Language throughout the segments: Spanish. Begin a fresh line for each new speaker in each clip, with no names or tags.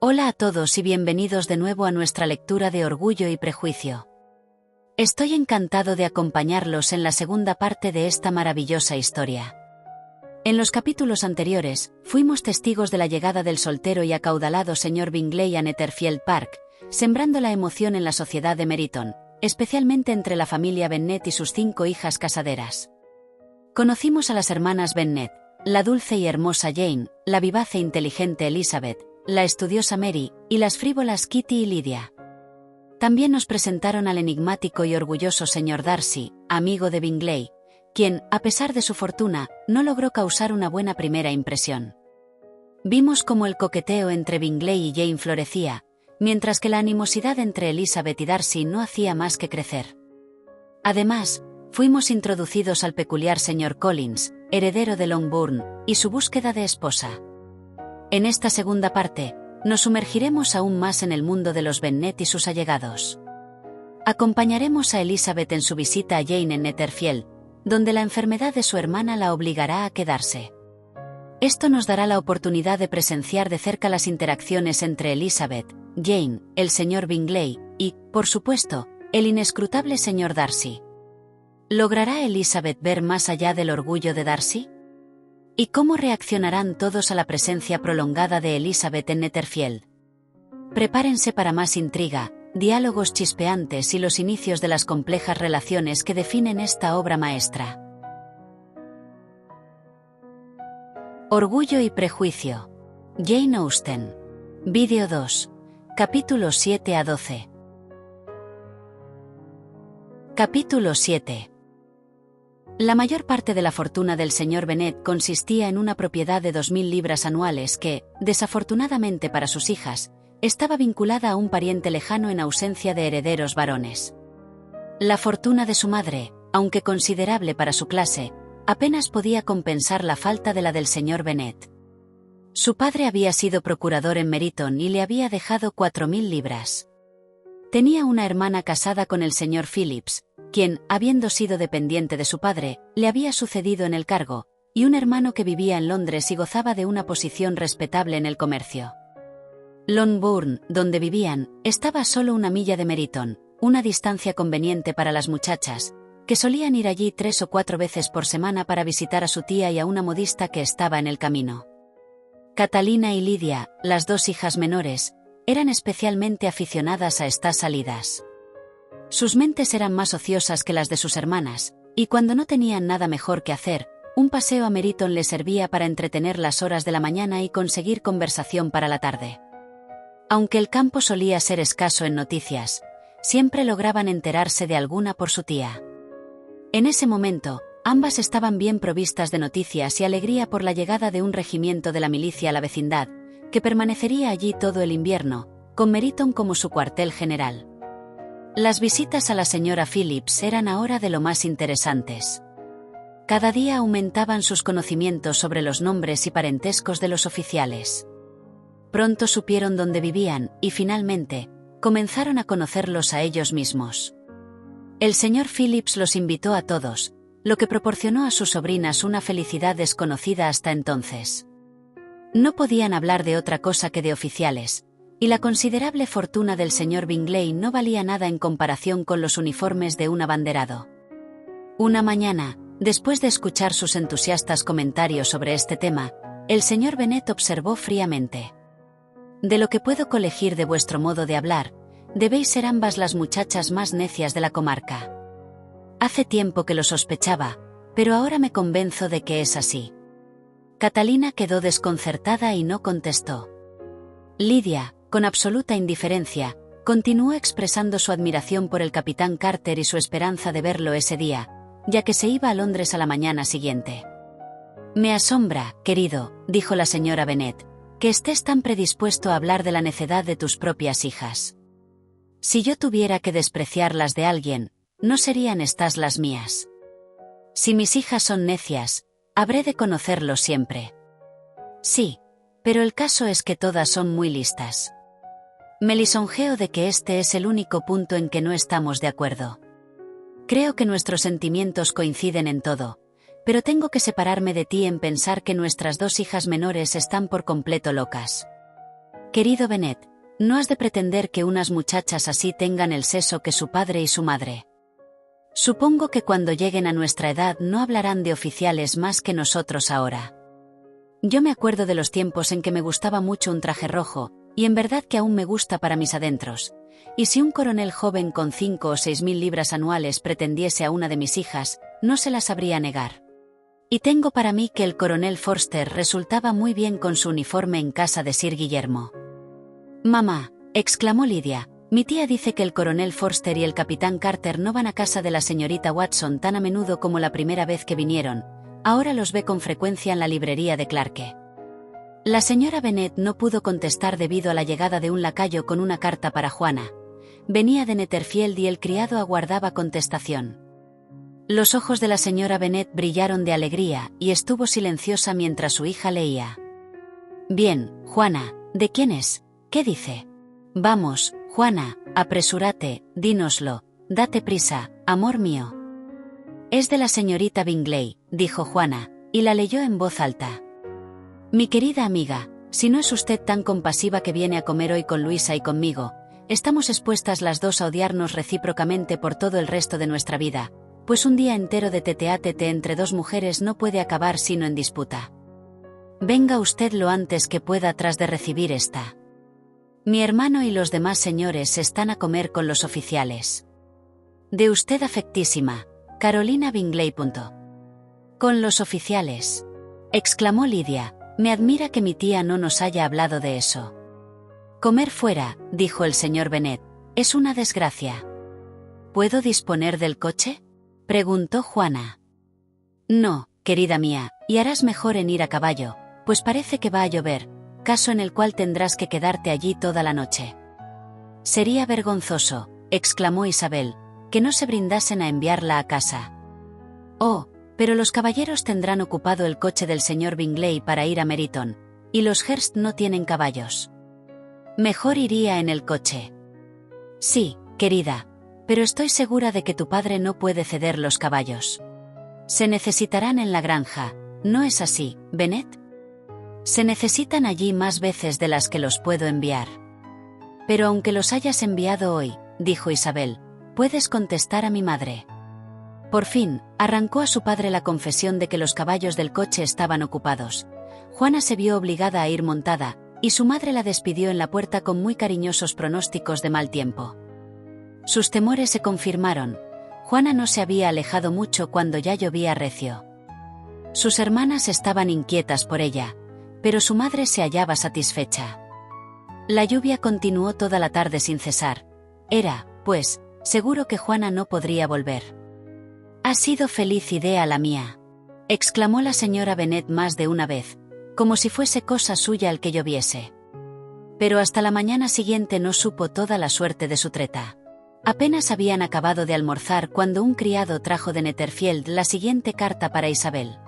Hola a todos y bienvenidos de nuevo a nuestra lectura de Orgullo y Prejuicio. Estoy encantado de acompañarlos en la segunda parte de esta maravillosa historia. En los capítulos anteriores, fuimos testigos de la llegada del soltero y acaudalado señor Bingley a Netherfield Park, sembrando la emoción en la sociedad de Meryton, especialmente entre la familia Bennet y sus 5 hijas casaderas. Conocimos a las hermanas Bennet, la dulce y hermosa Jane, la vivaz e inteligente Elizabeth, la estudiosa Mary, y las frívolas Kitty y Lydia. También nos presentaron al enigmático y orgulloso señor Darcy, amigo de Bingley, quien, a pesar de su fortuna, no logró causar una buena primera impresión. Vimos cómo el coqueteo entre Bingley y Jane florecía, mientras que la animosidad entre Elizabeth y Darcy no hacía más que crecer. Además, fuimos introducidos al peculiar señor Collins, heredero de Longbourn, y su búsqueda de esposa. En esta segunda parte, nos sumergiremos aún más en el mundo de los Bennet y sus allegados. Acompañaremos a Elizabeth en su visita a Jane en Netherfield, donde la enfermedad de su hermana la obligará a quedarse. Esto nos dará la oportunidad de presenciar de cerca las interacciones entre Elizabeth, Jane, el señor Bingley y, por supuesto, el inescrutable señor Darcy. ¿Logrará Elizabeth ver más allá del orgullo de Darcy? ¿Y cómo reaccionarán todos a la presencia prolongada de Elizabeth en Netherfield? Prepárense para más intriga, diálogos chispeantes y los inicios de las complejas relaciones que definen esta obra maestra. Orgullo y Prejuicio. Jane Austen. Vídeo 2. Capítulos 7 a 12. Capítulo 7. La mayor parte de la fortuna del señor Bennet consistía en una propiedad de 2000 libras anuales que, desafortunadamente para sus hijas, estaba vinculada a un pariente lejano en ausencia de herederos varones. La fortuna de su madre, aunque considerable para su clase, apenas podía compensar la falta de la del señor Bennet. Su padre había sido procurador en Meryton y le había dejado 4000 libras. Tenía una hermana casada con el señor Phillips, quien, habiendo sido dependiente de su padre, le había sucedido en el cargo, y un hermano que vivía en Londres y gozaba de una posición respetable en el comercio. Longbourn, donde vivían, estaba a solo 1 milla de Meryton, una distancia conveniente para las muchachas, que solían ir allí 3 o 4 veces por semana para visitar a su tía y a una modista que estaba en el camino. Catalina y Lydia, las 2 hijas menores, eran especialmente aficionadas a estas salidas. Sus mentes eran más ociosas que las de sus hermanas, y cuando no tenían nada mejor que hacer, un paseo a Meryton les servía para entretener las horas de la mañana y conseguir conversación para la tarde. Aunque el campo solía ser escaso en noticias, siempre lograban enterarse de alguna por su tía. En ese momento, ambas estaban bien provistas de noticias y alegría por la llegada de un regimiento de la milicia a la vecindad, que permanecería allí todo el invierno, con Meryton como su cuartel general. Las visitas a la señora Phillips eran ahora de lo más interesantes. Cada día aumentaban sus conocimientos sobre los nombres y parentescos de los oficiales. Pronto supieron dónde vivían y, finalmente, comenzaron a conocerlos a ellos mismos. El señor Phillips los invitó a todos, lo que proporcionó a sus sobrinas una felicidad desconocida hasta entonces. No podían hablar de otra cosa que de oficiales, y la considerable fortuna del señor Bingley no valía nada en comparación con los uniformes de un abanderado. Una mañana, después de escuchar sus entusiastas comentarios sobre este tema, el señor Bennet observó fríamente: «De lo que puedo colegir de vuestro modo de hablar, debéis ser ambas las muchachas más necias de la comarca. Hace tiempo que lo sospechaba, pero ahora me convenzo de que es así». Catalina quedó desconcertada y no contestó. Lydia, con absoluta indiferencia, continuó expresando su admiración por el capitán Carter y su esperanza de verlo ese día, ya que se iba a Londres a la mañana siguiente. «Me asombra, querido», dijo la señora Bennet, «que estés tan predispuesto a hablar de la necedad de tus propias hijas. Si yo tuviera que despreciar las de alguien, no serían estas las mías. Si mis hijas son necias, habré de conocerlo siempre. Sí, pero el caso es que todas son muy listas. Me lisonjeo de que este es el único punto en que no estamos de acuerdo. Creo que nuestros sentimientos coinciden en todo, pero tengo que separarme de ti en pensar que nuestras 2 hijas menores están por completo locas. Querido Bennet, no has de pretender que unas muchachas así tengan el seso que su padre y su madre. Supongo que cuando lleguen a nuestra edad no hablarán de oficiales más que nosotros ahora. Yo me acuerdo de los tiempos en que me gustaba mucho un traje rojo, y en verdad que aún me gusta para mis adentros. Y si un coronel joven con 5 o 6 mil libras anuales pretendiese a una de mis hijas, no se la sabría negar. Y tengo para mí que el coronel Forster resultaba muy bien con su uniforme en casa de Sir Guillermo. Mamá, exclamó Lidia, mi tía dice que el coronel Forster y el capitán Carter no van a casa de la señorita Watson tan a menudo como la primera vez que vinieron, ahora los ve con frecuencia en la librería de Clarke. La señora Bennet no pudo contestar debido a la llegada de un lacayo con una carta para Juana. Venía de Netherfield y el criado aguardaba contestación. Los ojos de la señora Bennet brillaron de alegría y estuvo silenciosa mientras su hija leía. Bien, Juana, ¿de quién es? ¿Qué dice? Vamos, Juana, apresúrate, dínoslo, date prisa, amor mío. Es de la señorita Bingley, dijo Juana, y la leyó en voz alta. Mi querida amiga, si no es usted tan compasiva que viene a comer hoy con Luisa y conmigo, estamos expuestas las dos a odiarnos recíprocamente por todo el resto de nuestra vida, pues un día entero de tete-a-tete entre dos mujeres no puede acabar sino en disputa. Venga usted lo antes que pueda tras de recibir esta. Mi hermano y los demás señores están a comer con los oficiales. De usted afectísima, Carolina Bingley. Con los oficiales, exclamó Lidia, me admira que mi tía no nos haya hablado de eso. Comer fuera, dijo el señor Bennet, es una desgracia. ¿Puedo disponer del coche? Preguntó Juana. No, querida mía, y harás mejor en ir a caballo, pues parece que va a llover, caso en el cual tendrás que quedarte allí toda la noche. Sería vergonzoso, exclamó Isabel, que no se brindasen a enviarla a casa. Oh, pero los caballeros tendrán ocupado el coche del señor Bingley para ir a Meryton, y los Hurst no tienen caballos. Mejor iría en el coche. Sí, querida, pero estoy segura de que tu padre no puede ceder los caballos. Se necesitarán en la granja, ¿no es así, Bennet? Se necesitan allí más veces de las que los puedo enviar. Pero aunque los hayas enviado hoy, dijo Isabel, puedes contestar a mi madre. Por fin, arrancó a su padre la confesión de que los caballos del coche estaban ocupados. Juana se vio obligada a ir montada, y su madre la despidió en la puerta con muy cariñosos pronósticos de mal tiempo. Sus temores se confirmaron. Juana no se había alejado mucho cuando ya llovía recio. Sus hermanas estaban inquietas por ella, pero su madre se hallaba satisfecha. La lluvia continuó toda la tarde sin cesar. Era, pues, seguro que Juana no podría volver. Ha sido feliz idea la mía, exclamó la señora Bennet más de una vez, como si fuese cosa suya el que lloviese. Pero hasta la mañana siguiente no supo toda la suerte de su treta. Apenas habían acabado de almorzar cuando un criado trajo de Netherfield la siguiente carta para Isabel.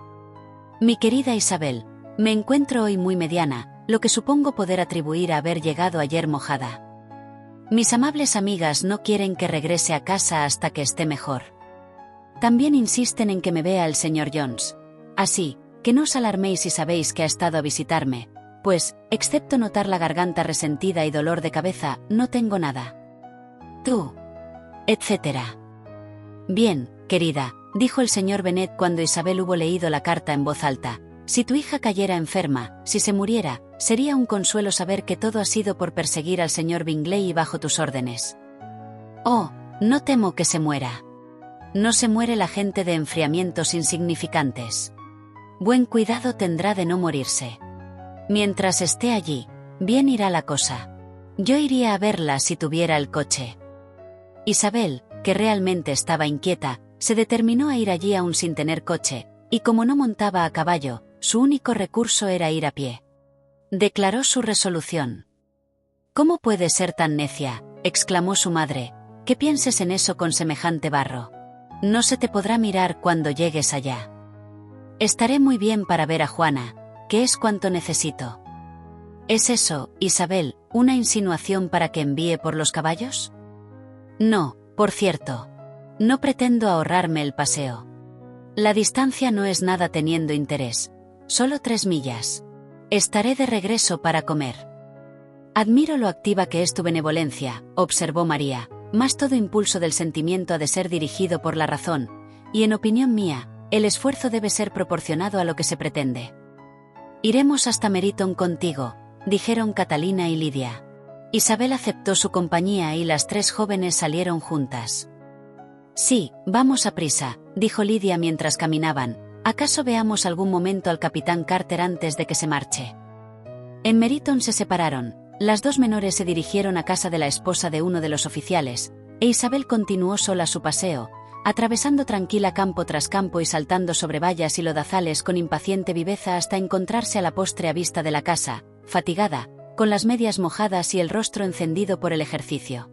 Mi querida Isabel, me encuentro hoy muy mediana, lo que supongo poder atribuir a haber llegado ayer mojada. Mis amables amigas no quieren que regrese a casa hasta que esté mejor. También insisten en que me vea el señor Jones. Así, que no os alarméis si sabéis que ha estado a visitarme, pues, excepto notar la garganta resentida y dolor de cabeza, no tengo nada. Tú, etcétera. Bien, querida, dijo el señor Bennet cuando Isabel hubo leído la carta en voz alta. Si tu hija cayera enferma, si se muriera, sería un consuelo saber que todo ha sido por perseguir al señor Bingley y bajo tus órdenes. Oh, no temo que se muera. No se muere la gente de enfriamientos insignificantes. Buen cuidado tendrá de no morirse. Mientras esté allí, bien irá la cosa. Yo iría a verla si tuviera el coche. Isabel, que realmente estaba inquieta, se determinó a ir allí aún sin tener coche, y como no montaba a caballo, su único recurso era ir a pie. Declaró su resolución. ¿Cómo puedes ser tan necia?, exclamó su madre, que pienses en eso con semejante barro. No se te podrá mirar cuando llegues allá. Estaré muy bien para ver a Juana, que es cuanto necesito. ¿Es eso, Isabel, una insinuación para que envíe por los caballos? No, por cierto. No pretendo ahorrarme el paseo. La distancia no es nada teniendo interés. Solo 3 millas. Estaré de regreso para comer. Admiro lo activa que es tu benevolencia, observó María, mas todo impulso del sentimiento ha de ser dirigido por la razón, y en opinión mía, el esfuerzo debe ser proporcionado a lo que se pretende. Iremos hasta Meryton contigo, dijeron Catalina y Lidia. Isabel aceptó su compañía y las tres jóvenes salieron juntas. Sí, vamos a prisa, dijo Lidia mientras caminaban. ¿Acaso veamos algún momento al capitán Carter antes de que se marche? En Meryton se separaron. Las dos menores se dirigieron a casa de la esposa de uno de los oficiales, e Isabel continuó sola su paseo, atravesando tranquila campo tras campo y saltando sobre vallas y lodazales con impaciente viveza hasta encontrarse a la postre a vista de la casa, fatigada, con las medias mojadas y el rostro encendido por el ejercicio.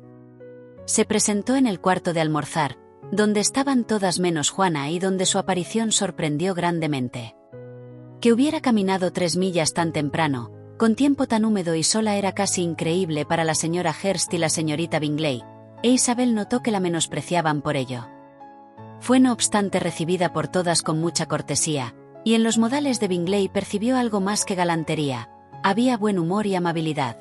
Se presentó en el cuarto de almorzar, donde estaban todas menos Juana y donde su aparición sorprendió grandemente. Que hubiera caminado 3 millas tan temprano, con tiempo tan húmedo y sola era casi increíble para la señora Hurst y la señorita Bingley, e Isabel notó que la menospreciaban por ello. Fue no obstante recibida por todas con mucha cortesía, y en los modales de Bingley percibió algo más que galantería, había buen humor y amabilidad.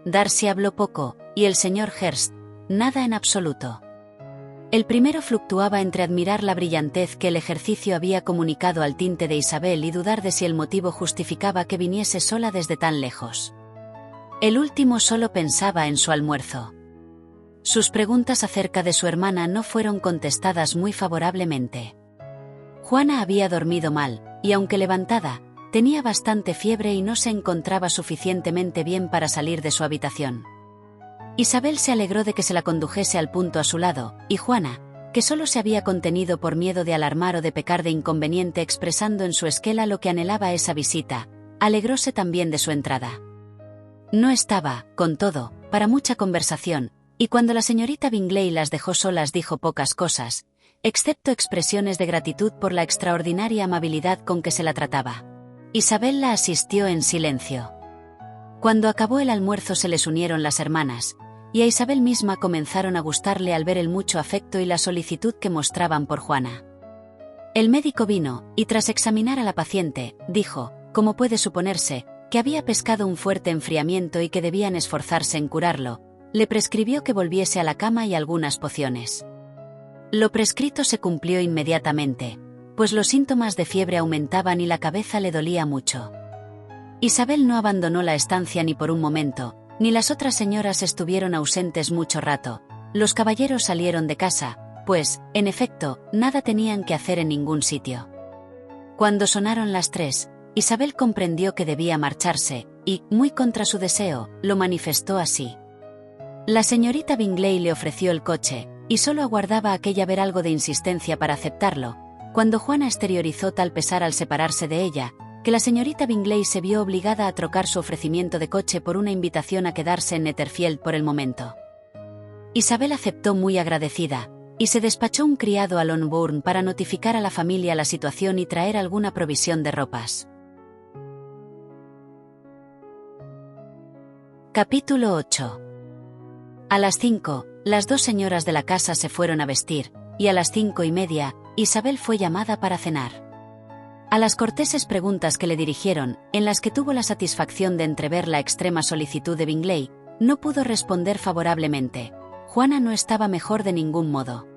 Darcy habló poco, y el señor Hurst, nada en absoluto. El primero fluctuaba entre admirar la brillantez que el ejercicio había comunicado al tinte de Isabel y dudar de si el motivo justificaba que viniese sola desde tan lejos. El último solo pensaba en su almuerzo. Sus preguntas acerca de su hermana no fueron contestadas muy favorablemente. Juana había dormido mal, y aunque levantada, tenía bastante fiebre y no se encontraba suficientemente bien para salir de su habitación. Isabel se alegró de que se la condujese al punto a su lado, y Juana, que solo se había contenido por miedo de alarmar o de pecar de inconveniente expresando en su esquela lo que anhelaba esa visita, alegróse también de su entrada. No estaba, con todo, para mucha conversación, y cuando la señorita Bingley las dejó solas dijo pocas cosas, excepto expresiones de gratitud por la extraordinaria amabilidad con que se la trataba. Isabel la asistió en silencio. Cuando acabó el almuerzo se les unieron las hermanas, y a Isabel misma comenzaron a gustarle al ver el mucho afecto y la solicitud que mostraban por Juana. El médico vino, y tras examinar a la paciente, dijo, como puede suponerse, que había pescado un fuerte enfriamiento y que debían esforzarse en curarlo, le prescribió que volviese a la cama y algunas pociones. Lo prescrito se cumplió inmediatamente, pues los síntomas de fiebre aumentaban y la cabeza le dolía mucho. Isabel no abandonó la estancia ni por un momento, ni las otras señoras estuvieron ausentes mucho rato. Los caballeros salieron de casa, pues, en efecto, nada tenían que hacer en ningún sitio. Cuando sonaron las 3, Isabel comprendió que debía marcharse, y, muy contra su deseo, lo manifestó así. La señorita Bingley le ofreció el coche, y solo aguardaba aquella ver algo de insistencia para aceptarlo, cuando Juana exteriorizó tal pesar al separarse de ella, que la señorita Bingley se vio obligada a trocar su ofrecimiento de coche por una invitación a quedarse en Netherfield por el momento. Isabel aceptó muy agradecida, y se despachó un criado a Longbourn para notificar a la familia la situación y traer alguna provisión de ropas. Capítulo 8. A las 5, las dos señoras de la casa se fueron a vestir, y a las 5:30, Isabel fue llamada para cenar. A las corteses preguntas que le dirigieron, en las que tuvo la satisfacción de entrever la extrema solicitud de Bingley, no pudo responder favorablemente. Juana no estaba mejor de ningún modo.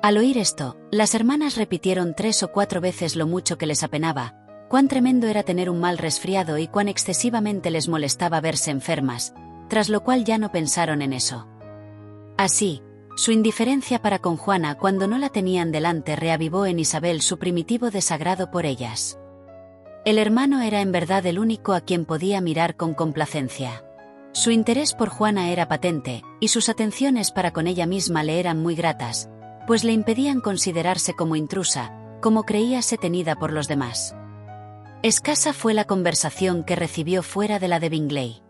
Al oír esto, las hermanas repitieron 3 o 4 veces lo mucho que les apenaba, cuán tremendo era tener un mal resfriado y cuán excesivamente les molestaba verse enfermas, tras lo cual ya no pensaron en eso. Así, su indiferencia para con Juana cuando no la tenían delante reavivó en Isabel su primitivo desagrado por ellas. El hermano era en verdad el único a quien podía mirar con complacencia. Su interés por Juana era patente, y sus atenciones para con ella misma le eran muy gratas, pues le impedían considerarse como intrusa, como creíase tenida por los demás. Escasa fue la conversación que recibió fuera de la de Bingley.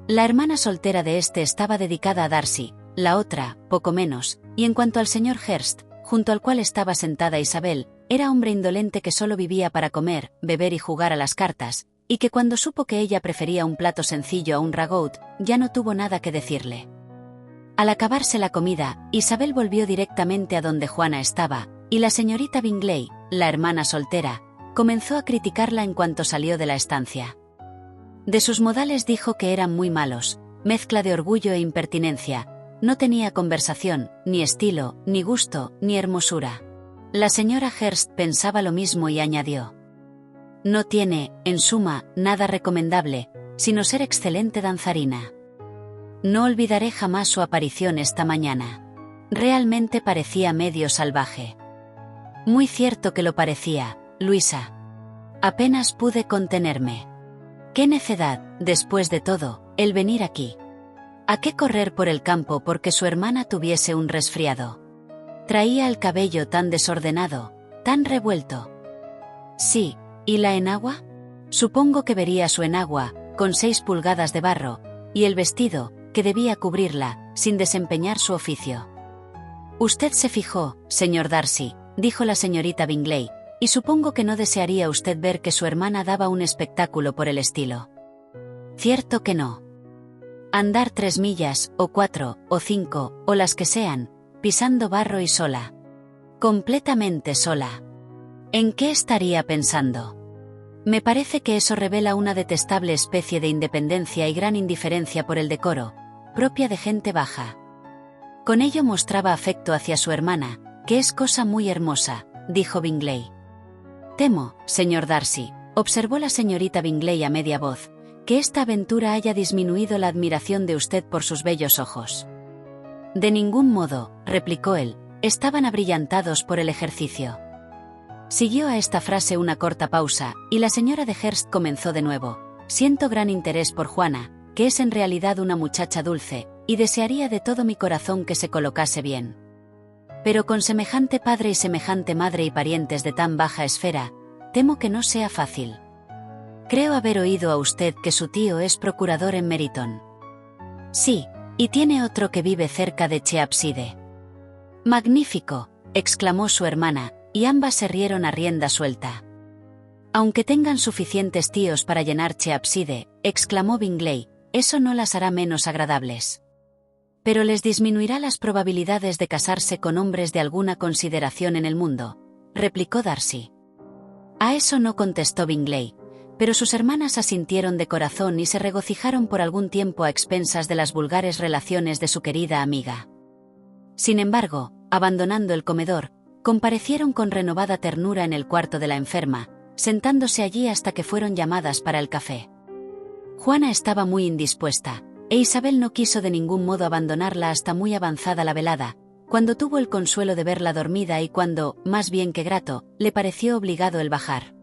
La hermana soltera de este estaba dedicada a Darcy, la otra, poco menos, y en cuanto al señor Hurst, junto al cual estaba sentada Isabel, era hombre indolente que solo vivía para comer, beber y jugar a las cartas, y que cuando supo que ella prefería un plato sencillo a un ragout, ya no tuvo nada que decirle. Al acabarse la comida, Isabel volvió directamente a donde Juana estaba, y la señorita Bingley, la hermana soltera, comenzó a criticarla en cuanto salió de la estancia. De sus modales dijo que eran muy malos, mezcla de orgullo e impertinencia. No tenía conversación, ni estilo, ni gusto, ni hermosura. La señora Hearst pensaba lo mismo y añadió: no tiene, en suma, nada recomendable, sino ser excelente danzarina. No olvidaré jamás su aparición esta mañana. Realmente parecía medio salvaje. Muy cierto que lo parecía, Luisa. Apenas pude contenerme. Qué necedad, después de todo, el venir aquí. ¿A qué correr por el campo porque su hermana tuviese un resfriado? Traía el cabello tan desordenado, tan revuelto. Sí, ¿y la enagua? Supongo que vería su enagua, con 6 pulgadas de barro, y el vestido, que debía cubrirla, sin desempeñar su oficio. Usted se fijó, señor Darcy, dijo la señorita Bingley, y supongo que no desearía usted ver que su hermana daba un espectáculo por el estilo. Cierto que no. Andar 3 millas, o 4, o 5, o las que sean, pisando barro y sola. Completamente sola. ¿En qué estaría pensando? Me parece que eso revela una detestable especie de independencia y gran indiferencia por el decoro, propia de gente baja. Con ello mostraba afecto hacia su hermana, que es cosa muy hermosa, dijo Bingley. Temo, señor Darcy, observó la señorita Bingley a media voz, que esta aventura haya disminuido la admiración de usted por sus bellos ojos. De ningún modo, replicó él, estaban abrillantados por el ejercicio. Siguió a esta frase una corta pausa, y la señora de Hearst comenzó de nuevo. Siento gran interés por Juana, que es en realidad una muchacha dulce, y desearía de todo mi corazón que se colocase bien. Pero con semejante padre y semejante madre y parientes de tan baja esfera, temo que no sea fácil. Creo haber oído a usted que su tío es procurador en Meryton. Sí, y tiene otro que vive cerca de Cheapside. Magnífico, exclamó su hermana, y ambas se rieron a rienda suelta. Aunque tengan suficientes tíos para llenar Cheapside, exclamó Bingley, eso no las hará menos agradables. Pero les disminuirá las probabilidades de casarse con hombres de alguna consideración en el mundo, replicó Darcy. A eso no contestó Bingley, pero sus hermanas asintieron de corazón y se regocijaron por algún tiempo a expensas de las vulgares relaciones de su querida amiga. Sin embargo, abandonando el comedor, comparecieron con renovada ternura en el cuarto de la enferma, sentándose allí hasta que fueron llamadas para el café. Juana estaba muy indispuesta, e Isabel no quiso de ningún modo abandonarla hasta muy avanzada la velada, cuando tuvo el consuelo de verla dormida y cuando, más bien que grato, le pareció obligado el bajar.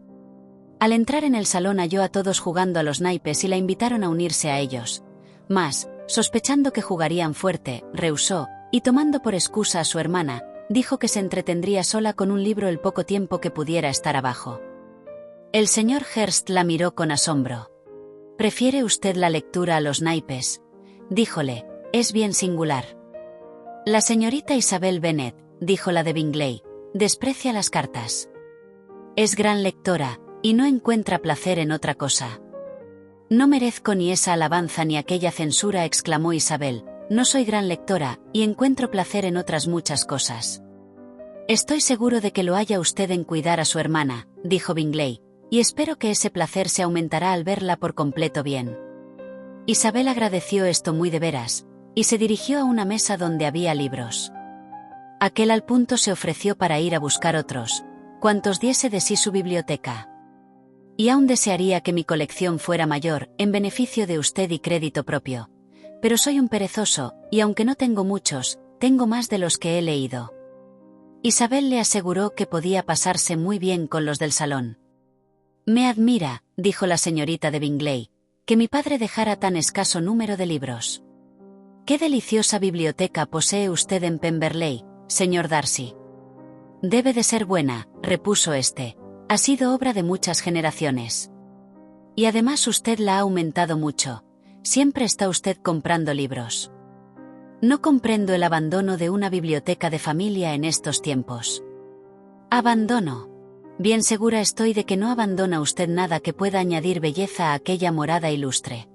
Al entrar en el salón halló a todos jugando a los naipes y la invitaron a unirse a ellos. Mas, sospechando que jugarían fuerte, rehusó, y tomando por excusa a su hermana, dijo que se entretendría sola con un libro el poco tiempo que pudiera estar abajo. El señor Hearst la miró con asombro. «¿Prefiere usted la lectura a los naipes?», díjole, «es bien singular». La señorita Isabel Bennet, dijo la de Bingley, «desprecia las cartas. Es gran lectora, y no encuentra placer en otra cosa». «No merezco ni esa alabanza ni aquella censura», exclamó Isabel, «no soy gran lectora, y encuentro placer en otras muchas cosas». «Estoy seguro de que lo haya usted en cuidar a su hermana», dijo Bingley, «y espero que ese placer se aumentará al verla por completo bien». Isabel agradeció esto muy de veras, y se dirigió a una mesa donde había libros. Aquel al punto se ofreció para ir a buscar otros, cuantos diese de sí su biblioteca. «Y aún desearía que mi colección fuera mayor, en beneficio de usted y crédito propio. Pero soy un perezoso, y aunque no tengo muchos, tengo más de los que he leído». Isabel le aseguró que podía pasarse muy bien con los del salón. «Me admira», dijo la señorita de Bingley, «que mi padre dejara tan escaso número de libros». «Qué deliciosa biblioteca posee usted en Pemberley, señor Darcy». «Debe de ser buena», repuso este, «ha sido obra de muchas generaciones. Y además usted la ha aumentado mucho, siempre está usted comprando libros». «No comprendo el abandono de una biblioteca de familia en estos tiempos». «Abandono. Bien segura estoy de que no abandona usted nada que pueda añadir belleza a aquella morada ilustre.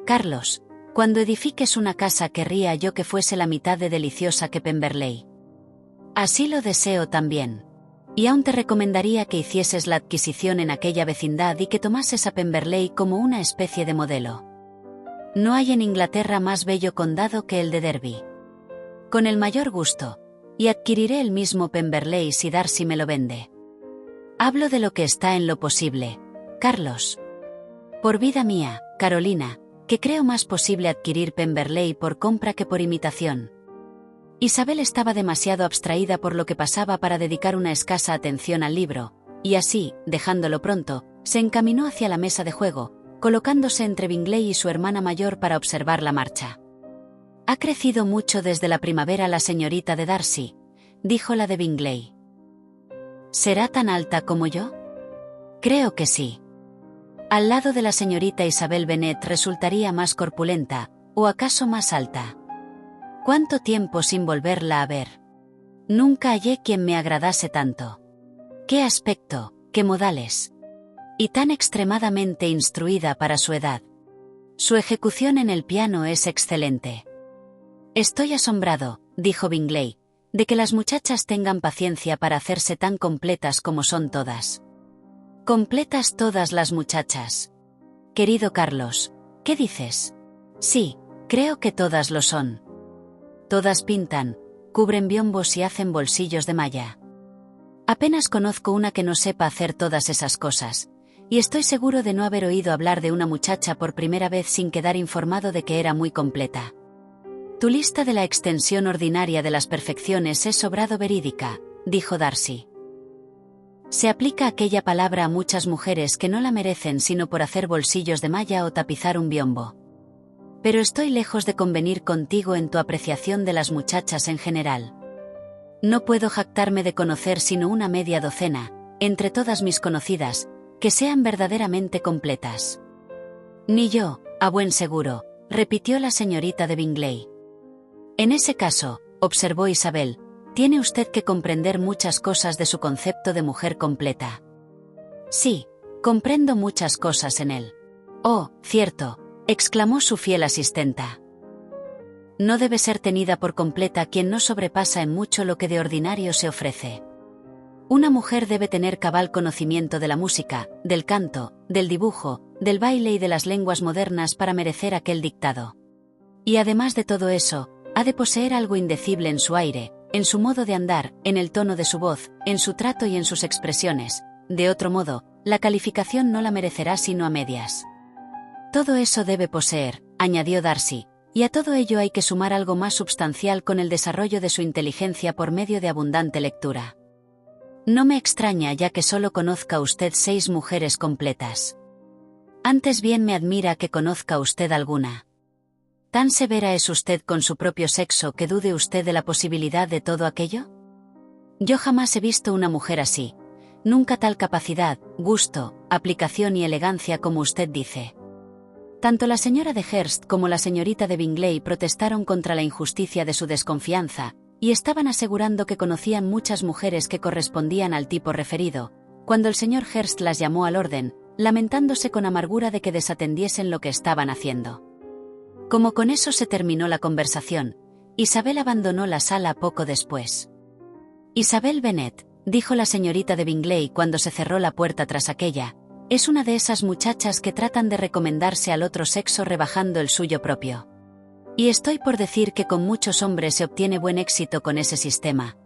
Carlos, cuando edifiques una casa querría yo que fuese la mitad de deliciosa que Pemberley». «Así lo deseo también. Y aún te recomendaría que hicieses la adquisición en aquella vecindad y que tomases a Pemberley como una especie de modelo. No hay en Inglaterra más bello condado que el de Derby. Con el mayor gusto, y adquiriré el mismo Pemberley si Darcy me lo vende. Hablo de lo que está en lo posible, Carlos. Por vida mía, Carolina, que creo más posible adquirir Pemberley por compra que por imitación. Isabel estaba demasiado abstraída por lo que pasaba para dedicar una escasa atención al libro, y así, dejándolo pronto, se encaminó hacia la mesa de juego, colocándose entre Bingley y su hermana mayor para observar la marcha. «Ha crecido mucho desde la primavera la señorita de Darcy», dijo la de Bingley. «¿Será tan alta como yo?» «Creo que sí. Al lado de la señorita Isabel Bennet resultaría más corpulenta, o acaso más alta. ¿Cuánto tiempo sin volverla a ver? Nunca hallé quien me agradase tanto. Qué aspecto, qué modales. Y tan extremadamente instruida para su edad. Su ejecución en el piano es excelente». «Estoy asombrado», dijo Bingley, «de que las muchachas tengan paciencia para hacerse tan completas como son todas». «Completas todas las muchachas. Querido Carlos, ¿qué dices?» «Sí, creo que todas lo son. Todas pintan, cubren biombos y hacen bolsillos de malla. Apenas conozco una que no sepa hacer todas esas cosas, y estoy seguro de no haber oído hablar de una muchacha por primera vez sin quedar informado de que era muy completa. Tu lista de la extensión ordinaria de las perfecciones es sobrado verídica», dijo Darcy. «Se aplica aquella palabra a muchas mujeres que no la merecen sino por hacer bolsillos de malla o tapizar un biombo. Pero estoy lejos de convenir contigo en tu apreciación de las muchachas en general. No puedo jactarme de conocer sino una media docena, entre todas mis conocidas, que sean verdaderamente completas». «Ni yo, a buen seguro», repitió la señorita de Bingley. «En ese caso», observó Isabel, «tiene usted que comprender muchas cosas de su concepto de mujer completa». «Sí, comprendo muchas cosas en él». «Oh, cierto», exclamó su fiel asistenta. «No debe ser tenida por completa quien no sobrepasa en mucho lo que de ordinario se ofrece. Una mujer debe tener cabal conocimiento de la música, del canto, del dibujo, del baile y de las lenguas modernas para merecer aquel dictado. Y además de todo eso, ha de poseer algo indecible en su aire, en su modo de andar, en el tono de su voz, en su trato y en sus expresiones. De otro modo, la calificación no la merecerá sino a medias. Todo eso debe poseer», añadió Darcy, «y a todo ello hay que sumar algo más substancial con el desarrollo de su inteligencia por medio de abundante lectura. No me extraña ya que solo conozca usted 6 mujeres completas. Antes bien me admira que conozca usted alguna. ¿Tan severa es usted con su propio sexo que dude usted de la posibilidad de todo aquello? Yo jamás he visto una mujer así, nunca tal capacidad, gusto, aplicación y elegancia como usted dice». Tanto la señora de Hurst como la señorita de Bingley protestaron contra la injusticia de su desconfianza, y estaban asegurando que conocían muchas mujeres que correspondían al tipo referido, cuando el señor Hurst las llamó al orden, lamentándose con amargura de que desatendiesen lo que estaban haciendo. Como con eso se terminó la conversación, Isabel abandonó la sala poco después. «Isabel Bennet», dijo la señorita de Bingley cuando se cerró la puerta tras aquella, «es una de esas muchachas que tratan de recomendarse al otro sexo rebajando el suyo propio. Y estoy por decir que con muchos hombres se obtiene buen éxito con ese sistema.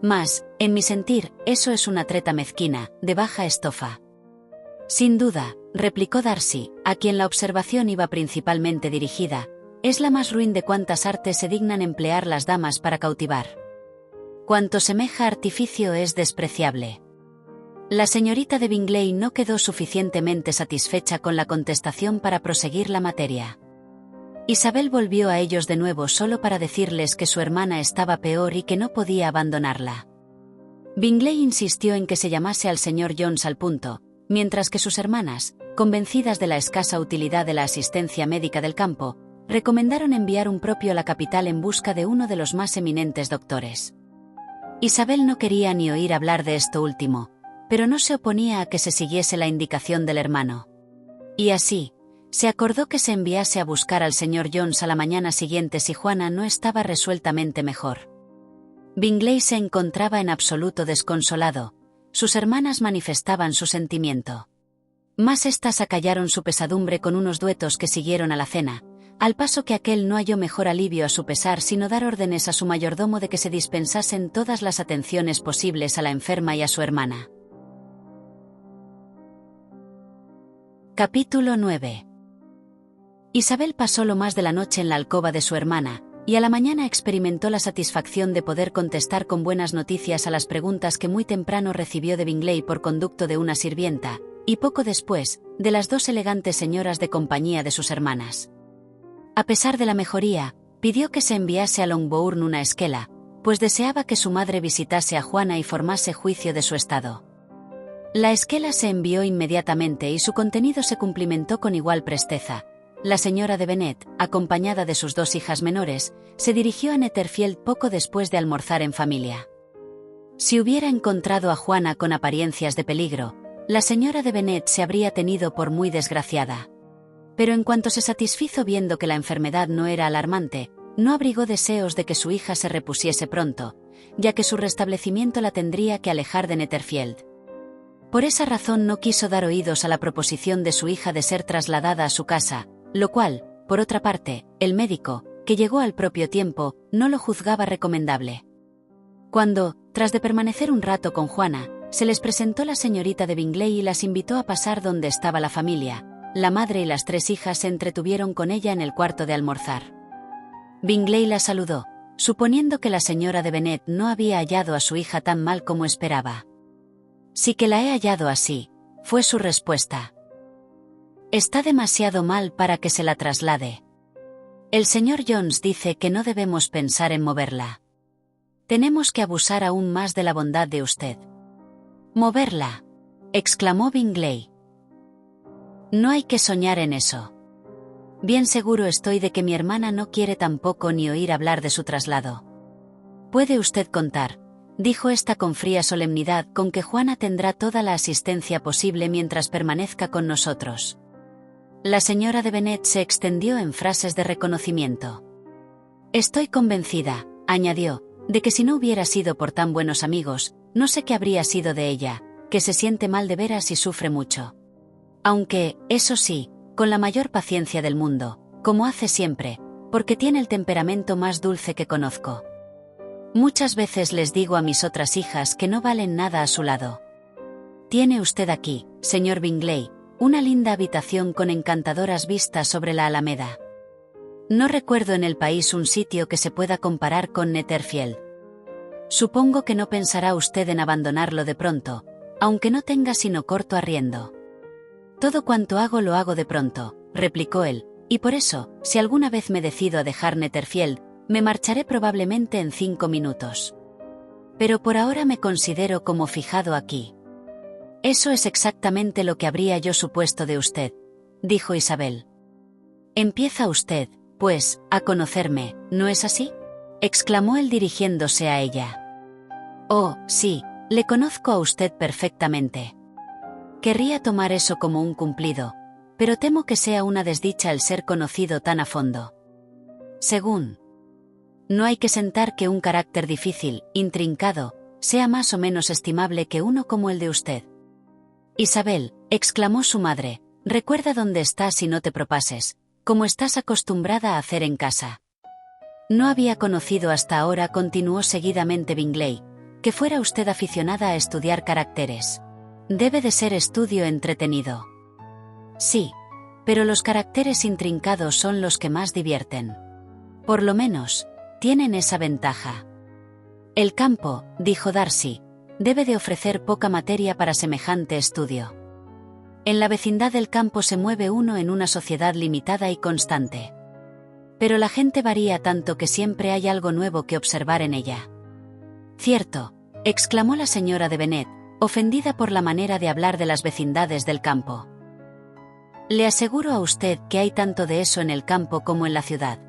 Mas, en mi sentir, eso es una treta mezquina, de baja estofa». «Sin duda», replicó Darcy, a quien la observación iba principalmente dirigida, «es la más ruin de cuantas artes se dignan emplear las damas para cautivar. Cuanto semeja artificio es despreciable». La señorita de Bingley no quedó suficientemente satisfecha con la contestación para proseguir la materia. Isabel volvió a ellos de nuevo solo para decirles que su hermana estaba peor y que no podía abandonarla. Bingley insistió en que se llamase al señor Jones al punto, mientras que sus hermanas, convencidas de la escasa utilidad de la asistencia médica del campo, recomendaron enviar un propio a la capital en busca de uno de los más eminentes doctores. Isabel no quería ni oír hablar de esto último, pero no se oponía a que se siguiese la indicación del hermano. Y así, se acordó que se enviase a buscar al señor Jones a la mañana siguiente si Juana no estaba resueltamente mejor. Bingley se encontraba en absoluto desconsolado, sus hermanas manifestaban su sentimiento. Mas éstas acallaron su pesadumbre con unos duetos que siguieron a la cena, al paso que aquel no halló mejor alivio a su pesar sino dar órdenes a su mayordomo de que se dispensasen todas las atenciones posibles a la enferma y a su hermana. Capítulo 9. Isabel pasó lo más de la noche en la alcoba de su hermana, y a la mañana experimentó la satisfacción de poder contestar con buenas noticias a las preguntas que muy temprano recibió de Bingley por conducto de una sirvienta, y poco después, de las dos elegantes señoras de compañía de sus hermanas. A pesar de la mejoría, pidió que se enviase a Longbourn una esquela, pues deseaba que su madre visitase a Juana y formase juicio de su estado. La esquela se envió inmediatamente y su contenido se cumplimentó con igual presteza. La señora de Bennet, acompañada de sus dos hijas menores, se dirigió a Netherfield poco después de almorzar en familia. Si hubiera encontrado a Juana con apariencias de peligro, la señora de Bennet se habría tenido por muy desgraciada. Pero en cuanto se satisfizo viendo que la enfermedad no era alarmante, no abrigó deseos de que su hija se repusiese pronto, ya que su restablecimiento la tendría que alejar de Netherfield. Por esa razón no quiso dar oídos a la proposición de su hija de ser trasladada a su casa, lo cual, por otra parte, el médico, que llegó al propio tiempo, no lo juzgaba recomendable. Cuando, tras de permanecer un rato con Juana, se les presentó la señorita de Bingley y las invitó a pasar donde estaba la familia, la madre y las tres hijas se entretuvieron con ella en el cuarto de almorzar. Bingley la saludó, suponiendo que la señora de Bennet no había hallado a su hija tan mal como esperaba. «Sí que la he hallado así», fue su respuesta. «Está demasiado mal para que se la traslade. El señor Jones dice que no debemos pensar en moverla. Tenemos que abusar aún más de la bondad de usted». «¿Moverla?», exclamó Bingley. «No hay que soñar en eso. Bien seguro estoy de que mi hermana no quiere tampoco ni oír hablar de su traslado. Puede usted contar», dijo ésta con fría solemnidad, «con que Juana tendrá toda la asistencia posible mientras permanezca con nosotros». La señora de Bennet se extendió en frases de reconocimiento. «Estoy convencida», añadió, «de que si no hubiera sido por tan buenos amigos, no sé qué habría sido de ella, que se siente mal de veras y sufre mucho. Aunque, eso sí, con la mayor paciencia del mundo, como hace siempre, porque tiene el temperamento más dulce que conozco. Muchas veces les digo a mis otras hijas que no valen nada a su lado. Tiene usted aquí, señor Bingley, una linda habitación con encantadoras vistas sobre la Alameda. No recuerdo en el país un sitio que se pueda comparar con Netherfield. Supongo que no pensará usted en abandonarlo de pronto, aunque no tenga sino corto arriendo». «Todo cuanto hago lo hago de pronto», replicó él, «y por eso, si alguna vez me decido a dejar Netherfield, me marcharé probablemente en 5 minutos. Pero por ahora me considero como fijado aquí». «Eso es exactamente lo que habría yo supuesto de usted», dijo Isabel. «Empieza usted, pues, a conocerme, ¿no es así?», exclamó él dirigiéndose a ella. «Oh, sí, le conozco a usted perfectamente. Querría tomar eso como un cumplido, pero temo que sea una desdicha el ser conocido tan a fondo. Según. No hay que sentar que un carácter difícil, intrincado, sea más o menos estimable que uno como el de usted». «Isabel», exclamó su madre, «recuerda dónde estás y no te propases, como estás acostumbrada a hacer en casa». «No había conocido hasta ahora», continuó seguidamente Bingley, «que fuera usted aficionada a estudiar caracteres. Debe de ser estudio entretenido». «Sí, pero los caracteres intrincados son los que más divierten. Por lo menos, tienen esa ventaja». «El campo», dijo Darcy, «debe de ofrecer poca materia para semejante estudio. En la vecindad del campo se mueve uno en una sociedad limitada y constante. Pero la gente varía tanto que siempre hay algo nuevo que observar en ella». «Cierto», exclamó la señora de Bennet, ofendida por la manera de hablar de las vecindades del campo. «Le aseguro a usted que hay tanto de eso en el campo como en la ciudad».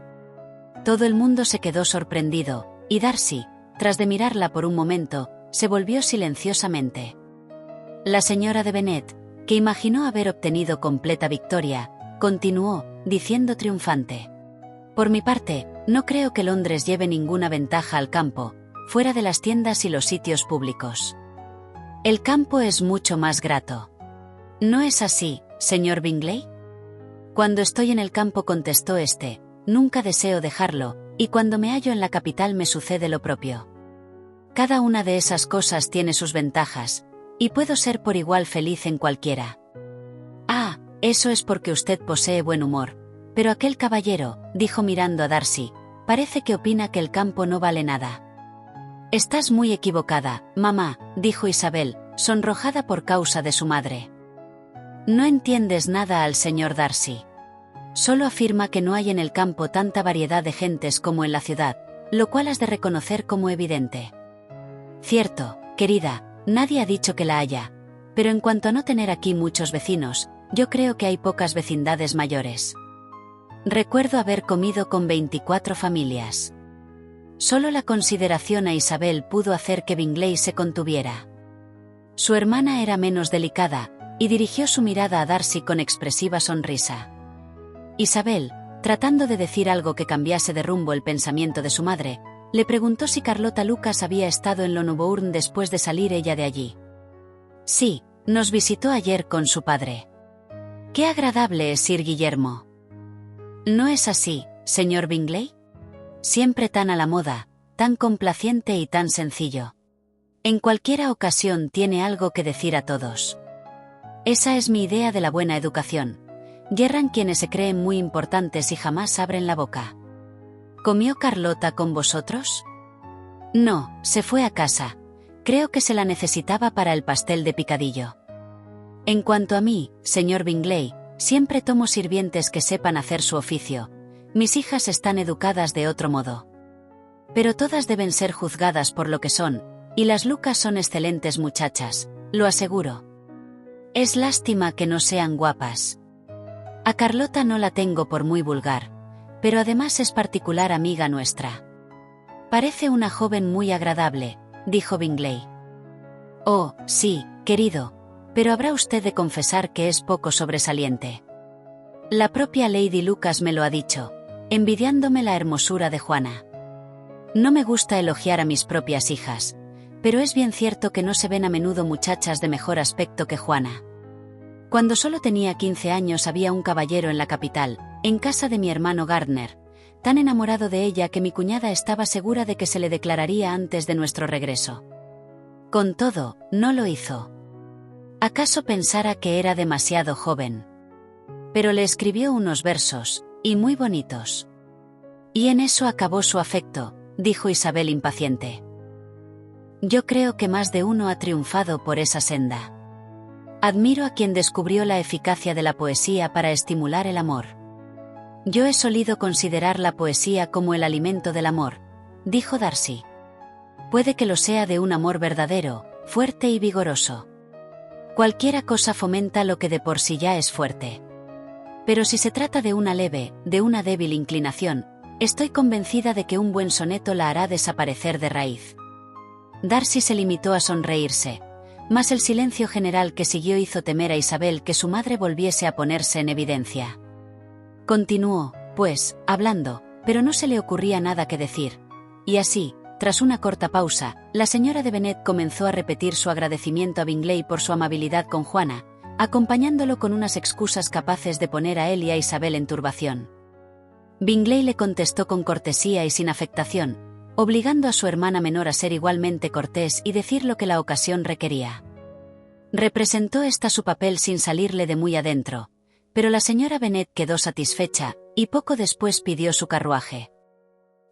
Todo el mundo se quedó sorprendido, y Darcy, tras de mirarla por un momento, se volvió silenciosamente. La señora de Bennet, que imaginó haber obtenido completa victoria, continuó, diciendo triunfante: «Por mi parte, no creo que Londres lleve ninguna ventaja al campo, fuera de las tiendas y los sitios públicos. El campo es mucho más grato. ¿No es así, señor Bingley? Cuando estoy en el campo, contestó este, nunca deseo dejarlo, y cuando me hallo en la capital me sucede lo propio. Cada una de esas cosas tiene sus ventajas, y puedo ser por igual feliz en cualquiera. Ah, eso es porque usted posee buen humor, pero aquel caballero, dijo mirando a Darcy, parece que opina que el campo no vale nada. Estás muy equivocada, mamá, dijo Isabel, sonrojada por causa de su madre. No entiendes nada al señor Darcy. Solo afirma que no hay en el campo tanta variedad de gentes como en la ciudad, lo cual has de reconocer como evidente. Cierto, querida, nadie ha dicho que la haya, pero en cuanto a no tener aquí muchos vecinos, yo creo que hay pocas vecindades mayores. Recuerdo haber comido con 24 familias. Solo la consideración a Isabel pudo hacer que Bingley se contuviera. Su hermana era menos delicada, y dirigió su mirada a Darcy con expresiva sonrisa. Isabel, tratando de decir algo que cambiase de rumbo el pensamiento de su madre, le preguntó si Carlota Lucas había estado en Longbourn después de salir ella de allí. Sí, nos visitó ayer con su padre. Qué agradable es Sir Guillermo. ¿No es así, señor Bingley? Siempre tan a la moda, tan complaciente y tan sencillo. En cualquiera ocasión tiene algo que decir a todos. Esa es mi idea de la buena educación. Yerran quienes se creen muy importantes y jamás abren la boca. ¿Comió Carlota con vosotros? No, se fue a casa. Creo que se la necesitaba para el pastel de picadillo. En cuanto a mí, señor Bingley, siempre tomo sirvientes que sepan hacer su oficio. Mis hijas están educadas de otro modo. Pero todas deben ser juzgadas por lo que son, y las Lucas son excelentes muchachas, lo aseguro. Es lástima que no sean guapas. A Carlota no la tengo por muy vulgar, pero además es particular amiga nuestra. Parece una joven muy agradable, dijo Bingley. Oh, sí, querido, pero habrá usted de confesar que es poco sobresaliente. La propia Lady Lucas me lo ha dicho, envidiándome la hermosura de Juana. No me gusta elogiar a mis propias hijas, pero es bien cierto que no se ven a menudo muchachas de mejor aspecto que Juana. Cuando solo tenía 15 años había un caballero en la capital, en casa de mi hermano Gardner, tan enamorado de ella que mi cuñada estaba segura de que se le declararía antes de nuestro regreso. Con todo, no lo hizo. ¿Acaso pensara que era demasiado joven? Pero le escribió unos versos, y muy bonitos. Y en eso acabó su afecto, dijo Isabel impaciente. Yo creo que más de uno ha triunfado por esa senda. Admiro a quien descubrió la eficacia de la poesía para estimular el amor. Yo he solido considerar la poesía como el alimento del amor, dijo Darcy. Puede que lo sea de un amor verdadero, fuerte y vigoroso. Cualquiera cosa fomenta lo que de por sí ya es fuerte. Pero si se trata de una leve, de una débil inclinación, estoy convencida de que un buen soneto la hará desaparecer de raíz. Darcy se limitó a sonreírse, mas el silencio general que siguió hizo temer a Isabel que su madre volviese a ponerse en evidencia. Continuó, pues, hablando, pero no se le ocurría nada que decir. Y así, tras una corta pausa, la señora de Bennet comenzó a repetir su agradecimiento a Bingley por su amabilidad con Juana, acompañándolo con unas excusas capaces de poner a él y a Isabel en turbación. Bingley le contestó con cortesía y sin afectación, obligando a su hermana menor a ser igualmente cortés y decir lo que la ocasión requería. Representó esta su papel sin salirle de muy adentro, pero la señora Bennet quedó satisfecha, y poco después pidió su carruaje.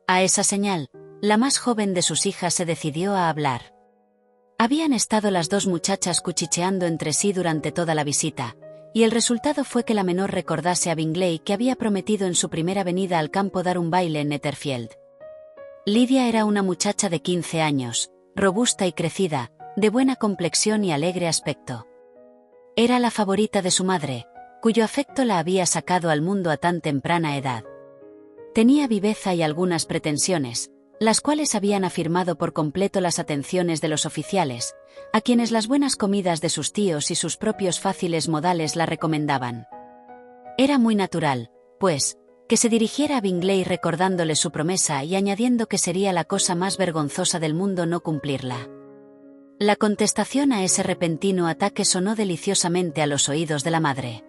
A esa señal, la más joven de sus hijas se decidió a hablar. Habían estado las dos muchachas cuchicheando entre sí durante toda la visita, y el resultado fue que la menor recordase a Bingley que había prometido en su primera venida al campo dar un baile en Netherfield. Lydia era una muchacha de 15 años, robusta y crecida, de buena complexión y alegre aspecto. Era la favorita de su madre, cuyo afecto la había sacado al mundo a tan temprana edad. Tenía viveza y algunas pretensiones, las cuales habían afirmado por completo las atenciones de los oficiales, a quienes las buenas comidas de sus tíos y sus propios fáciles modales la recomendaban. Era muy natural, pues, que se dirigiera a Bingley recordándole su promesa y añadiendo que sería la cosa más vergonzosa del mundo no cumplirla. La contestación a ese repentino ataque sonó deliciosamente a los oídos de la madre.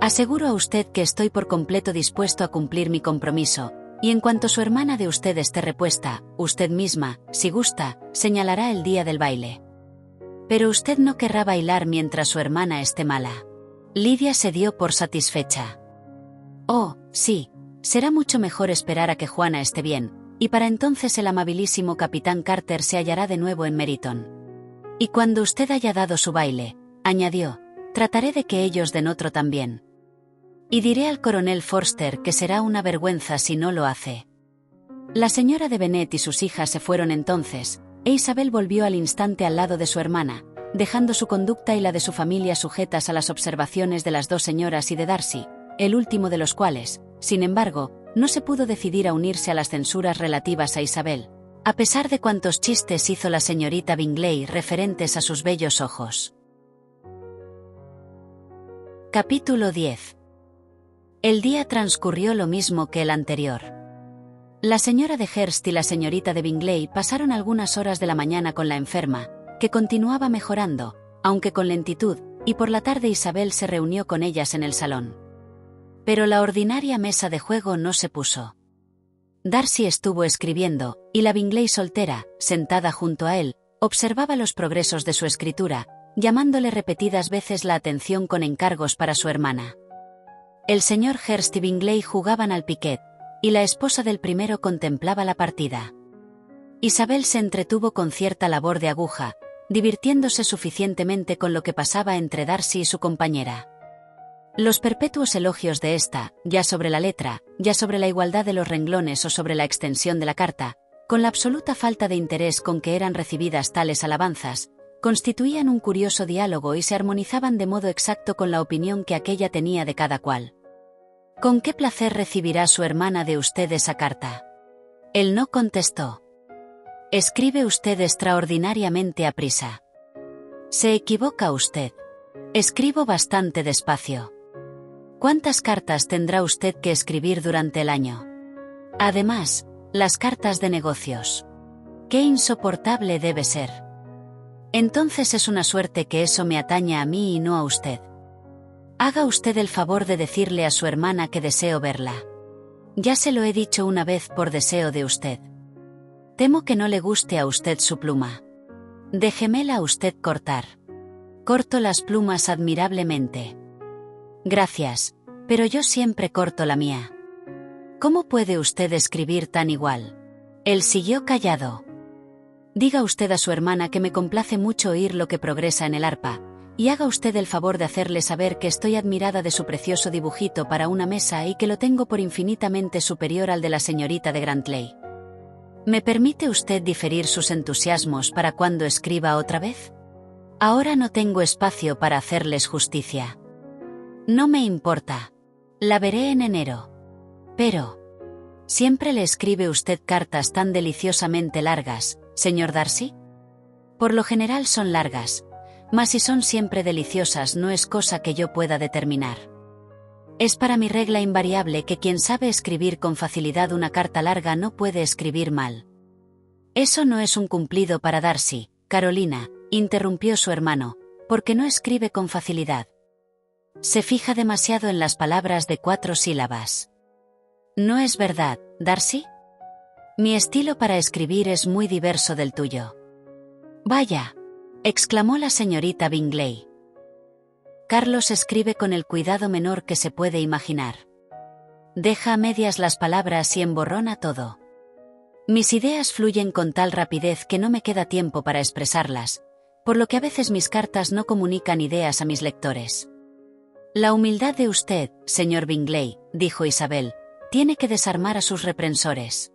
Aseguro a usted que estoy por completo dispuesto a cumplir mi compromiso, y en cuanto su hermana de usted esté repuesta, usted misma, si gusta, señalará el día del baile. Pero usted no querrá bailar mientras su hermana esté mala. Lidia se dio por satisfecha. Oh, sí, será mucho mejor esperar a que Juana esté bien, y para entonces el amabilísimo capitán Carter se hallará de nuevo en Meryton. Y cuando usted haya dado su baile, añadió, trataré de que ellos den otro también. Y diré al coronel Forster que será una vergüenza si no lo hace. La señora de Bennet y sus hijas se fueron entonces, e Isabel volvió al instante al lado de su hermana, dejando su conducta y la de su familia sujetas a las observaciones de las dos señoras y de Darcy, el último de los cuales, sin embargo, no se pudo decidir a unirse a las censuras relativas a Isabel, a pesar de cuantos chistes hizo la señorita Bingley referentes a sus bellos ojos. Capítulo 10. El día transcurrió lo mismo que el anterior. La señora de Hurst y la señorita de Bingley pasaron algunas horas de la mañana con la enferma, que continuaba mejorando, aunque con lentitud, y por la tarde Isabel se reunió con ellas en el salón. Pero la ordinaria mesa de juego no se puso. Darcy estuvo escribiendo, y la Bingley soltera, sentada junto a él, observaba los progresos de su escritura, llamándole repetidas veces la atención con encargos para su hermana. El señor Hurst y Bingley jugaban al piquet, y la esposa del primero contemplaba la partida. Isabel se entretuvo con cierta labor de aguja, divirtiéndose suficientemente con lo que pasaba entre Darcy y su compañera. Los perpetuos elogios de esta, ya sobre la letra, ya sobre la igualdad de los renglones o sobre la extensión de la carta, con la absoluta falta de interés con que eran recibidas tales alabanzas, constituían un curioso diálogo y se armonizaban de modo exacto con la opinión que aquella tenía de cada cual. ¿Con qué placer recibirá su hermana de usted esa carta? Él no contestó. Escribe usted extraordinariamente aprisa. Se equivoca usted. Escribo bastante despacio. ¿Cuántas cartas tendrá usted que escribir durante el año? Además, las cartas de negocios. Qué insoportable debe ser. Entonces es una suerte que eso me ataña a mí y no a usted. Haga usted el favor de decirle a su hermana que deseo verla. Ya se lo he dicho una vez por deseo de usted. Temo que no le guste a usted su pluma. Déjemela a usted cortar. Corto las plumas admirablemente. Gracias, pero yo siempre corto la mía. ¿Cómo puede usted escribir tan igual? Él siguió callado. Diga usted a su hermana que me complace mucho oír lo que progresa en el arpa, y haga usted el favor de hacerle saber que estoy admirada de su precioso dibujito para una mesa y que lo tengo por infinitamente superior al de la señorita de Grantley. ¿Me permite usted diferir sus entusiasmos para cuando escriba otra vez? Ahora no tengo espacio para hacerles justicia. No me importa. La veré en enero. Pero... ¿siempre le escribe usted cartas tan deliciosamente largas, señor Darcy? Por lo general son largas, mas si son siempre deliciosas no es cosa que yo pueda determinar. Es para mí regla invariable que quien sabe escribir con facilidad una carta larga no puede escribir mal. Eso no es un cumplido para Darcy, Carolina, interrumpió su hermano, porque no escribe con facilidad. Se fija demasiado en las palabras de 4 sílabas. ¿No es verdad, Darcy? Mi estilo para escribir es muy diverso del tuyo. Vaya, exclamó la señorita Bingley. Carlos escribe con el cuidado menor que se puede imaginar. Deja a medias las palabras y emborrona todo. Mis ideas fluyen con tal rapidez que no me queda tiempo para expresarlas, por lo que a veces mis cartas no comunican ideas a mis lectores. La humildad de usted, señor Bingley, dijo Isabel, tiene que desarmar a sus reprensores.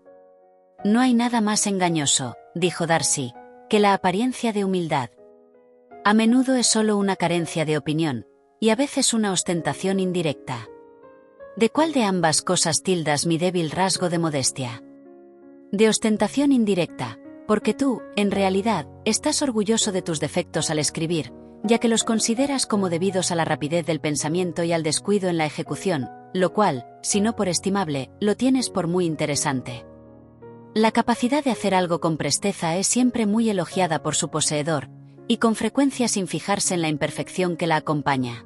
No hay nada más engañoso, dijo Darcy, que la apariencia de humildad. A menudo es solo una carencia de opinión, y a veces una ostentación indirecta. ¿De cuál de ambas cosas tildas mi débil rasgo de modestia? De ostentación indirecta, porque tú, en realidad, estás orgulloso de tus defectos al escribir, ya que los consideras como debidos a la rapidez del pensamiento y al descuido en la ejecución, lo cual, si no por estimable, lo tienes por muy interesante. La capacidad de hacer algo con presteza es siempre muy elogiada por su poseedor, y con frecuencia sin fijarse en la imperfección que la acompaña.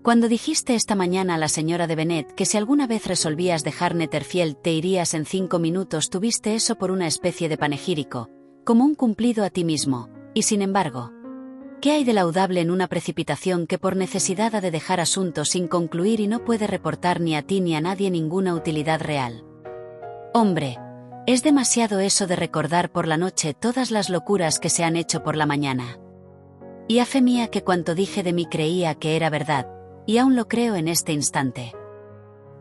Cuando dijiste esta mañana a la señora de Bennet que si alguna vez resolvías dejar Netherfield te irías en 5 minutos, tuviste eso por una especie de panegírico, como un cumplido a ti mismo, y sin embargo, ¿qué hay de laudable en una precipitación que por necesidad ha de dejar asuntos sin concluir y no puede reportar ni a ti ni a nadie ninguna utilidad real? Hombre, es demasiado eso de recordar por la noche todas las locuras que se han hecho por la mañana. Y a fe mía que cuanto dije de mí creía que era verdad, y aún lo creo en este instante.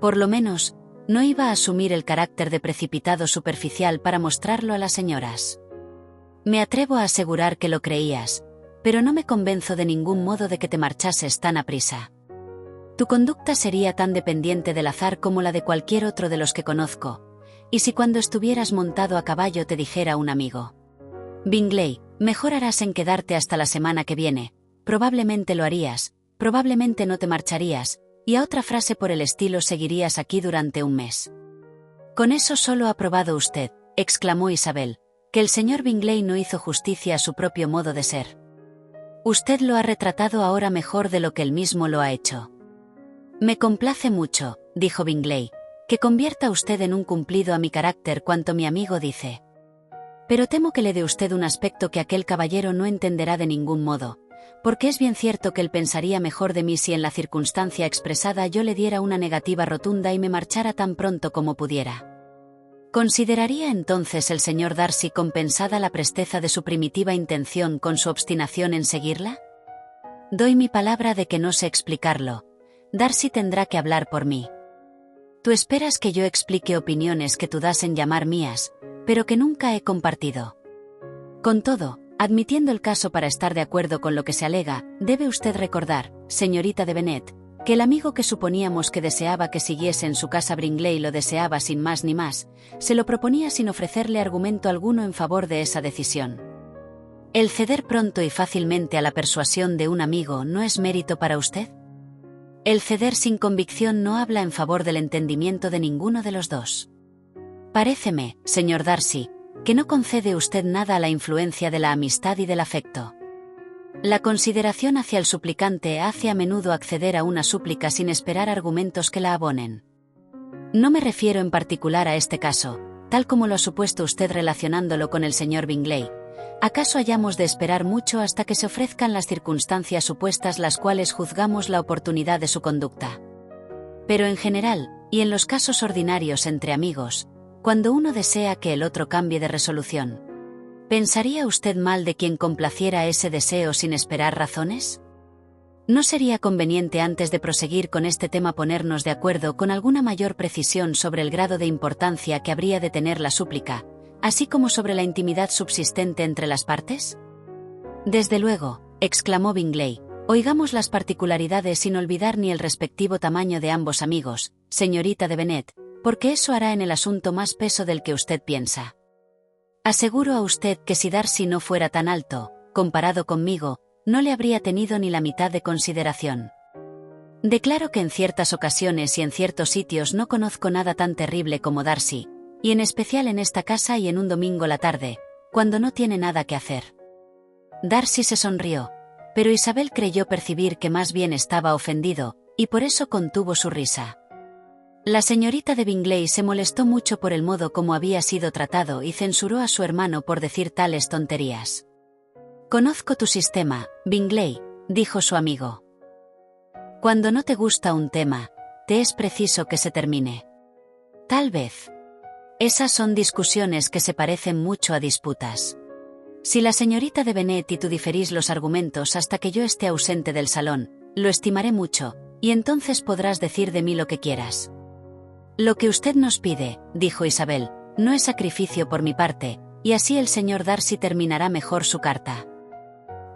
Por lo menos, no iba a asumir el carácter de precipitado superficial para mostrarlo a las señoras. Me atrevo a asegurar que lo creías, pero no me convenzo de ningún modo de que te marchases tan aprisa. Tu conducta sería tan dependiente del azar como la de cualquier otro de los que conozco, y si cuando estuvieras montado a caballo te dijera un amigo: Bingley, mejor harás en quedarte hasta la semana que viene, probablemente lo harías, probablemente no te marcharías, y a otra frase por el estilo seguirías aquí durante un mes. Con eso solo ha probado usted, exclamó Isabel, que el señor Bingley no hizo justicia a su propio modo de ser. Usted lo ha retratado ahora mejor de lo que él mismo lo ha hecho. Me complace mucho, dijo Bingley, que convierta usted en un cumplido a mi carácter cuanto mi amigo dice. Pero temo que le dé usted un aspecto que aquel caballero no entenderá de ningún modo, porque es bien cierto que él pensaría mejor de mí si en la circunstancia expresada yo le diera una negativa rotunda y me marchara tan pronto como pudiera. ¿Consideraría entonces el señor Darcy compensada la presteza de su primitiva intención con su obstinación en seguirla? Doy mi palabra de que no sé explicarlo. Darcy tendrá que hablar por mí. Tú esperas que yo explique opiniones que tú das en llamar mías, pero que nunca he compartido. Con todo, admitiendo el caso para estar de acuerdo con lo que se alega, debe usted recordar, señorita de Bennet, que el amigo que suponíamos que deseaba que siguiese en su casa Bingley lo deseaba sin más ni más, se lo proponía sin ofrecerle argumento alguno en favor de esa decisión. ¿El ceder pronto y fácilmente a la persuasión de un amigo no es mérito para usted? El ceder sin convicción no habla en favor del entendimiento de ninguno de los dos. Paréceme, señor Darcy, que no concede usted nada a la influencia de la amistad y del afecto. La consideración hacia el suplicante hace a menudo acceder a una súplica sin esperar argumentos que la abonen. No me refiero en particular a este caso, tal como lo ha supuesto usted relacionándolo con el señor Bingley. ¿Acaso hayamos de esperar mucho hasta que se ofrezcan las circunstancias supuestas las cuales juzgamos la oportunidad de su conducta? Pero en general, y en los casos ordinarios entre amigos, cuando uno desea que el otro cambie de resolución, ¿pensaría usted mal de quien complaciera ese deseo sin esperar razones? ¿No sería conveniente antes de proseguir con este tema ponernos de acuerdo con alguna mayor precisión sobre el grado de importancia que habría de tener la súplica, así como sobre la intimidad subsistente entre las partes? Desde luego, exclamó Bingley, oigamos las particularidades sin olvidar ni el respectivo tamaño de ambos amigos, señorita de Bennet, porque eso hará en el asunto más peso del que usted piensa. Aseguro a usted que si Darcy no fuera tan alto, comparado conmigo, no le habría tenido ni la mitad de consideración. Declaro que en ciertas ocasiones y en ciertos sitios no conozco nada tan terrible como Darcy, y en especial en esta casa y en un domingo la tarde, cuando no tiene nada que hacer. Darcy se sonrió, pero Isabel creyó percibir que más bien estaba ofendido, y por eso contuvo su risa. La señorita de Bingley se molestó mucho por el modo como había sido tratado y censuró a su hermano por decir tales tonterías. «Conozco tu sistema, Bingley», dijo su amigo. «Cuando no te gusta un tema, te es preciso que se termine. Tal vez. Esas son discusiones que se parecen mucho a disputas. Si la señorita de Bennet y tú diferís los argumentos hasta que yo esté ausente del salón, lo estimaré mucho, y entonces podrás decir de mí lo que quieras. Lo que usted nos pide», dijo Isabel, «no es sacrificio por mi parte, y así el señor Darcy terminará mejor su carta».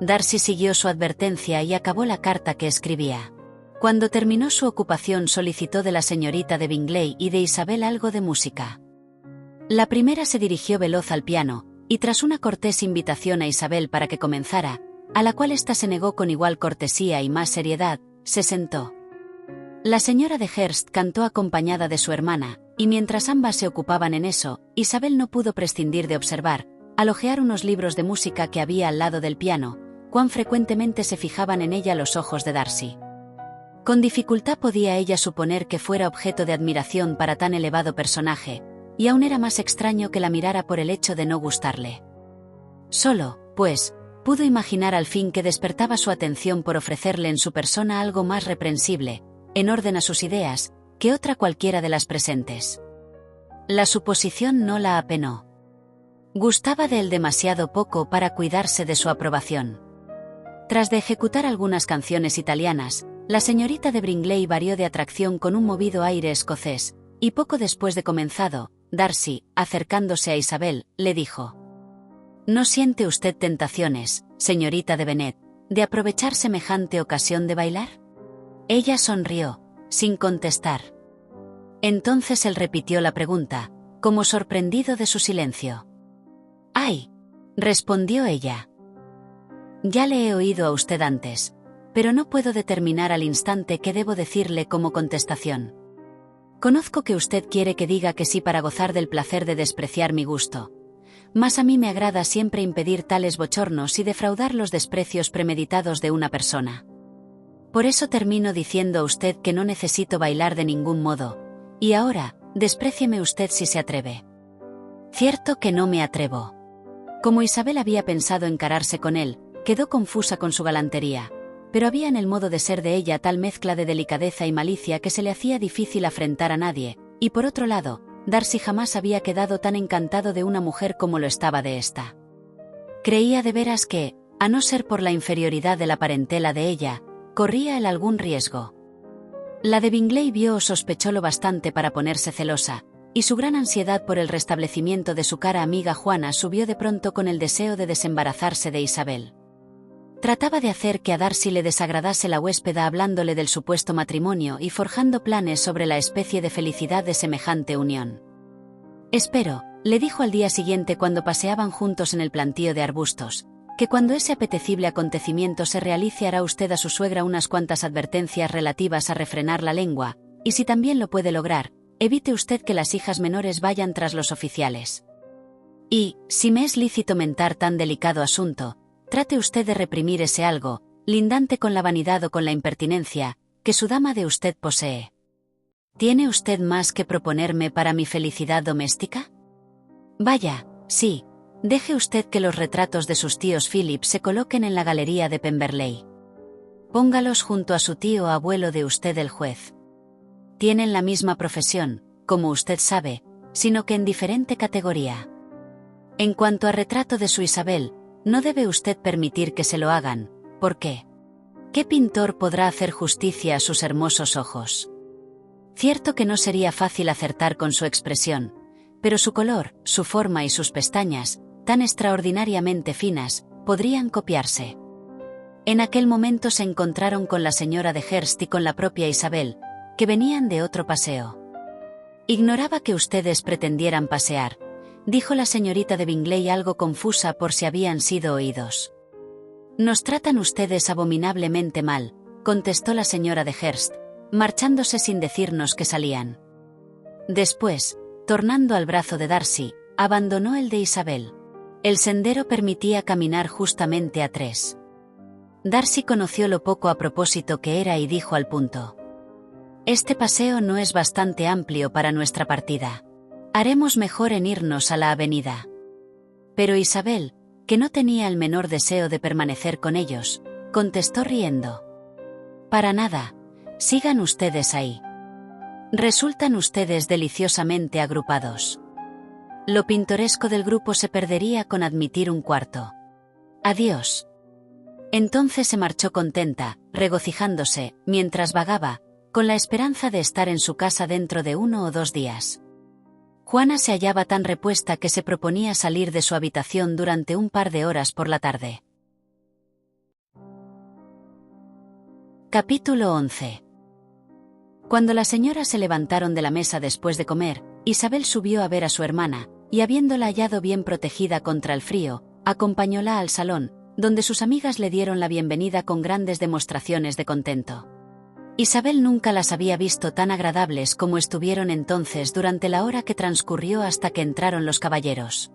Darcy siguió su advertencia y acabó la carta que escribía. Cuando terminó su ocupación solicitó de la señorita de Bingley y de Isabel algo de música. La primera se dirigió veloz al piano, y tras una cortés invitación a Isabel para que comenzara, a la cual ésta se negó con igual cortesía y más seriedad, se sentó. La señora de Hearst cantó acompañada de su hermana, y mientras ambas se ocupaban en eso, Isabel no pudo prescindir de observar, al hojear unos libros de música que había al lado del piano, cuán frecuentemente se fijaban en ella los ojos de Darcy. Con dificultad podía ella suponer que fuera objeto de admiración para tan elevado personaje, y aún era más extraño que la mirara por el hecho de no gustarle. Solo, pues, pudo imaginar al fin que despertaba su atención por ofrecerle en su persona algo más reprensible, en orden a sus ideas, que otra cualquiera de las presentes. La suposición no la apenó. Gustaba de él demasiado poco para cuidarse de su aprobación. Tras de ejecutar algunas canciones italianas, la señorita de Bingley varió de atracción con un movido aire escocés, y poco después de comenzado, Darcy, acercándose a Isabel, le dijo: «¿No siente usted tentaciones, señorita de Bennet, de aprovechar semejante ocasión de bailar?» Ella sonrió, sin contestar. Entonces él repitió la pregunta, como sorprendido de su silencio. «¡Ay!», respondió ella. «Ya le he oído a usted antes, pero no puedo determinar al instante qué debo decirle como contestación. Conozco que usted quiere que diga que sí para gozar del placer de despreciar mi gusto. Mas a mí me agrada siempre impedir tales bochornos y defraudar los desprecios premeditados de una persona. Por eso termino diciendo a usted que no necesito bailar de ningún modo, y ahora, desprécieme usted si se atreve». Cierto que no me atrevo. Como Isabel había pensado encararse con él, quedó confusa con su galantería, pero había en el modo de ser de ella tal mezcla de delicadeza y malicia que se le hacía difícil afrentar a nadie, y por otro lado, Darcy jamás había quedado tan encantado de una mujer como lo estaba de ésta. Creía de veras que, a no ser por la inferioridad de la parentela de ella, corría él algún riesgo. La de Bingley vio o sospechó lo bastante para ponerse celosa, y su gran ansiedad por el restablecimiento de su cara amiga Juana subió de pronto con el deseo de desembarazarse de Isabel. Trataba de hacer que a Darcy le desagradase la huéspeda hablándole del supuesto matrimonio y forjando planes sobre la especie de felicidad de semejante unión. «Espero», le dijo al día siguiente cuando paseaban juntos en el plantío de arbustos, «que cuando ese apetecible acontecimiento se realice hará usted a su suegra unas cuantas advertencias relativas a refrenar la lengua, y si también lo puede lograr, evite usted que las hijas menores vayan tras los oficiales. Y, si me es lícito mentar tan delicado asunto, trate usted de reprimir ese algo, lindante con la vanidad o con la impertinencia, que su dama de usted posee. ¿Tiene usted más que proponerme para mi felicidad doméstica? Vaya, sí, deje usted que los retratos de sus tíos Philip se coloquen en la galería de Pemberley. Póngalos junto a su tío abuelo de usted el juez. Tienen la misma profesión, como usted sabe, sino que en diferente categoría. En cuanto a retrato de su Isabel, no debe usted permitir que se lo hagan, ¿por qué? ¿Qué pintor podrá hacer justicia a sus hermosos ojos? Cierto que no sería fácil acertar con su expresión, pero su color, su forma y sus pestañas, tan extraordinariamente finas, podrían copiarse. En aquel momento se encontraron con la señora de Hearst y con la propia Isabel, que venían de otro paseo. «Ignoraba que ustedes pretendieran pasear», dijo la señorita de Bingley algo confusa por si habían sido oídos. «Nos tratan ustedes abominablemente mal», contestó la señora de Hearst, marchándose sin decirnos que salían. Después, tornando al brazo de Darcy, abandonó el de Isabel. El sendero permitía caminar justamente a tres. Darcy conoció lo poco a propósito que era y dijo al punto: «Este paseo no es bastante amplio para nuestra partida. Haremos mejor en irnos a la avenida». Pero Isabel, que no tenía el menor deseo de permanecer con ellos, contestó riendo: «Para nada, sigan ustedes ahí. Resultan ustedes deliciosamente agrupados. Lo pintoresco del grupo se perdería con admitir un cuarto. Adiós». Entonces se marchó contenta, regocijándose, mientras vagaba, con la esperanza de estar en su casa dentro de 1 o 2 días. Juana se hallaba tan repuesta que se proponía salir de su habitación durante un par de horas por la tarde. Capítulo 11. Cuando las señoras se levantaron de la mesa después de comer, Isabel subió a ver a su hermana, y habiéndola hallado bien protegida contra el frío, acompañóla al salón, donde sus amigas le dieron la bienvenida con grandes demostraciones de contento. Isabel nunca las había visto tan agradables como estuvieron entonces durante la hora que transcurrió hasta que entraron los caballeros.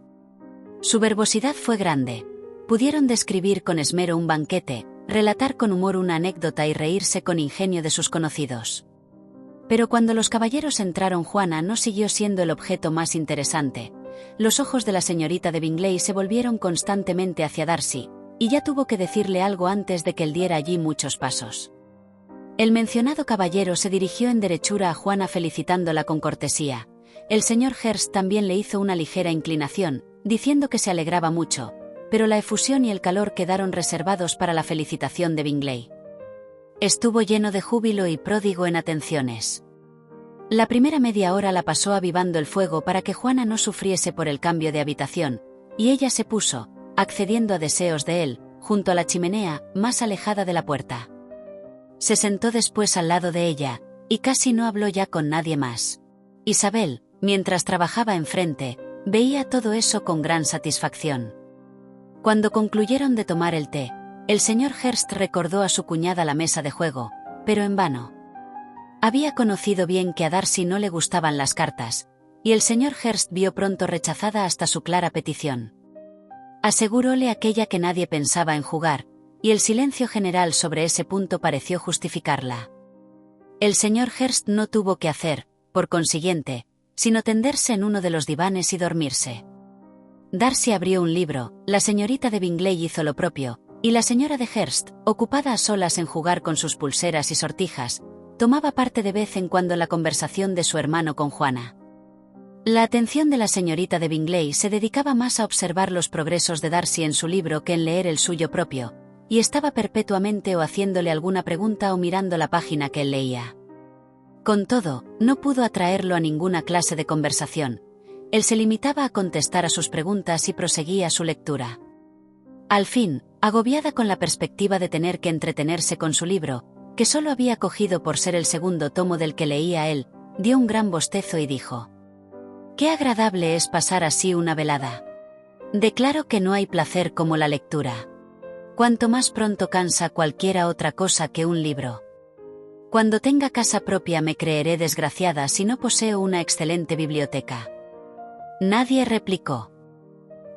Su verbosidad fue grande. Pudieron describir con esmero un banquete, relatar con humor una anécdota y reírse con ingenio de sus conocidos. Pero cuando los caballeros entraron, Juana no siguió siendo el objeto más interesante. Los ojos de la señorita de Bingley se volvieron constantemente hacia Darcy, y ya tuvo que decirle algo antes de que él diera allí muchos pasos. El mencionado caballero se dirigió en derechura a Juana felicitándola con cortesía. El señor Hurst también le hizo una ligera inclinación, diciendo que se alegraba mucho, pero la efusión y el calor quedaron reservados para la felicitación de Bingley. Estuvo lleno de júbilo y pródigo en atenciones. La primera media hora la pasó avivando el fuego para que Juana no sufriese por el cambio de habitación, y ella se puso, accediendo a deseos de él, junto a la chimenea, más alejada de la puerta. Se sentó después al lado de ella, y casi no habló ya con nadie más. Isabel, mientras trabajaba enfrente, veía todo eso con gran satisfacción. Cuando concluyeron de tomar el té, el señor Hurst recordó a su cuñada la mesa de juego, pero en vano. Había conocido bien que a Darcy no le gustaban las cartas, y el señor Hurst vio pronto rechazada hasta su clara petición. Aseguróle aquella que nadie pensaba en jugar, y el silencio general sobre ese punto pareció justificarla. El señor Hurst no tuvo que hacer, por consiguiente, sino tenderse en uno de los divanes y dormirse. Darcy abrió un libro, la señorita de Bingley hizo lo propio, y la señora de Hurst, ocupada a solas en jugar con sus pulseras y sortijas, tomaba parte de vez en cuando en la conversación de su hermano con Juana. La atención de la señorita de Bingley se dedicaba más a observar los progresos de Darcy en su libro que en leer el suyo propio, y estaba perpetuamente o haciéndole alguna pregunta o mirando la página que él leía. Con todo, no pudo atraerlo a ninguna clase de conversación. Él se limitaba a contestar a sus preguntas y proseguía su lectura. Al fin, agobiada con la perspectiva de tener que entretenerse con su libro, que solo había cogido por ser el segundo tomo del que leía él, dio un gran bostezo y dijo: «Qué agradable es pasar así una velada. Declaro que no hay placer como la lectura. Cuanto más pronto cansa cualquiera otra cosa que un libro. Cuando tenga casa propia me creeré desgraciada si no poseo una excelente biblioteca». Nadie replicó.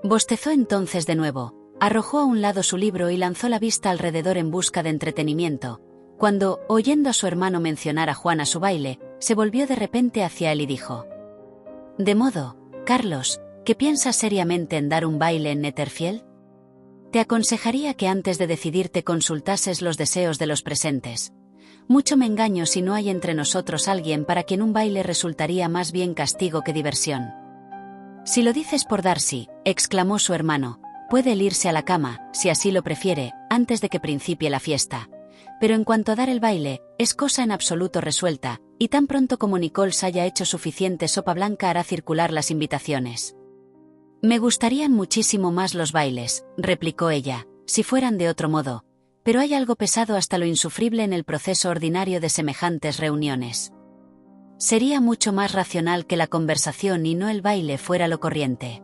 Bostezó entonces de nuevo, arrojó a un lado su libro y lanzó la vista alrededor en busca de entretenimiento, cuando, oyendo a su hermano mencionar a Juana su baile, se volvió de repente hacia él y dijo: «De modo, Carlos, que piensas seriamente en dar un baile en Netherfield? Te aconsejaría que antes de decidirte consultases los deseos de los presentes. Mucho me engaño si no hay entre nosotros alguien para quien un baile resultaría más bien castigo que diversión». «Si lo dices por Darcy», exclamó su hermano, «puede él irse a la cama, si así lo prefiere, antes de que principie la fiesta. Pero en cuanto a dar el baile, es cosa en absoluto resuelta, y tan pronto como Nichols haya hecho suficiente sopa blanca hará circular las invitaciones». «Me gustarían muchísimo más los bailes», replicó ella, «si fueran de otro modo, pero hay algo pesado hasta lo insufrible en el proceso ordinario de semejantes reuniones. Sería mucho más racional que la conversación y no el baile fuera lo corriente».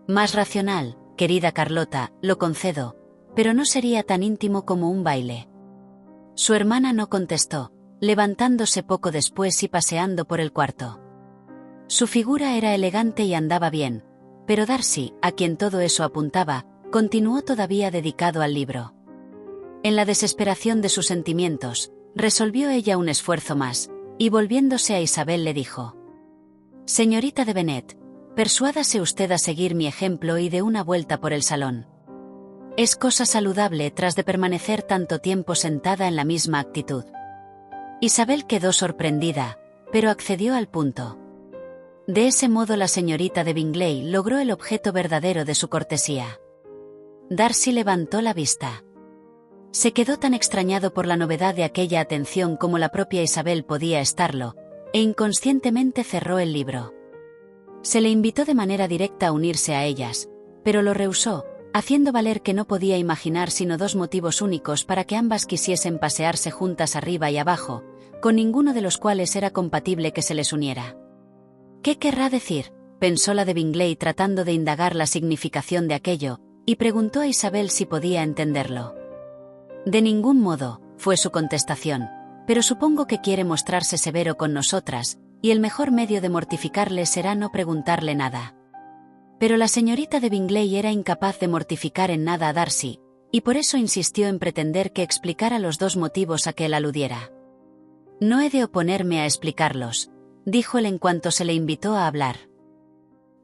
«Más racional, querida Carlota, lo concedo, pero no sería tan íntimo como un baile». Su hermana no contestó, levantándose poco después y paseando por el cuarto. Su figura era elegante y andaba bien, pero Darcy, a quien todo eso apuntaba, continuó todavía dedicado al libro. En la desesperación de sus sentimientos, resolvió ella un esfuerzo más, y volviéndose a Isabel le dijo: «Señorita de Bennet, persuádase usted a seguir mi ejemplo y dé una vuelta por el salón. Es cosa saludable tras de permanecer tanto tiempo sentada en la misma actitud». Isabel quedó sorprendida, pero accedió al punto. De ese modo la señorita de Bingley logró el objeto verdadero de su cortesía. Darcy levantó la vista. Se quedó tan extrañado por la novedad de aquella atención como la propia Isabel podía estarlo, e inconscientemente cerró el libro. Se le invitó de manera directa a unirse a ellas, pero lo rehusó, haciendo valer que no podía imaginar sino dos motivos únicos para que ambas quisiesen pasearse juntas arriba y abajo, con ninguno de los cuales era compatible que se les uniera. «¿Qué querrá decir?», pensó la de Bingley tratando de indagar la significación de aquello, y preguntó a Isabel si podía entenderlo. «De ningún modo», fue su contestación, pero supongo que quiere mostrarse severo con nosotras, y el mejor medio de mortificarle será no preguntarle nada. Pero la señorita de Bingley era incapaz de mortificar en nada a Darcy, y por eso insistió en pretender que explicara los dos motivos a que él aludiera. «No he de oponerme a explicarlos», dijo él en cuanto se le invitó a hablar.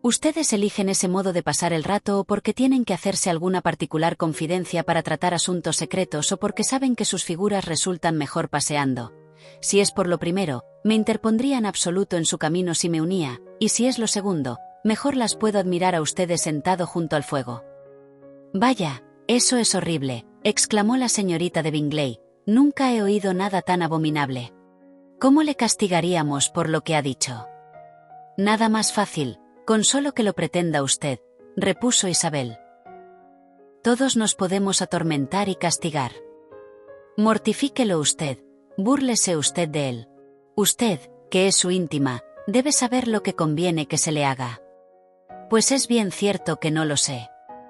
«Ustedes eligen ese modo de pasar el rato o porque tienen que hacerse alguna particular confidencia para tratar asuntos secretos o porque saben que sus figuras resultan mejor paseando. Si es por lo primero, me interpondría en absoluto en su camino si me unía, y si es lo segundo, mejor las puedo admirar a ustedes sentado junto al fuego». «Vaya, eso es horrible», exclamó la señorita de Bingley. «Nunca he oído nada tan abominable. ¿Cómo le castigaríamos por lo que ha dicho?» «Nada más fácil, con solo que lo pretenda usted», repuso Isabel. «Todos nos podemos atormentar y castigar. Mortifíquelo usted, búrlese usted de él. Usted, que es su íntima, debe saber lo que conviene que se le haga». «Pues es bien cierto que no lo sé.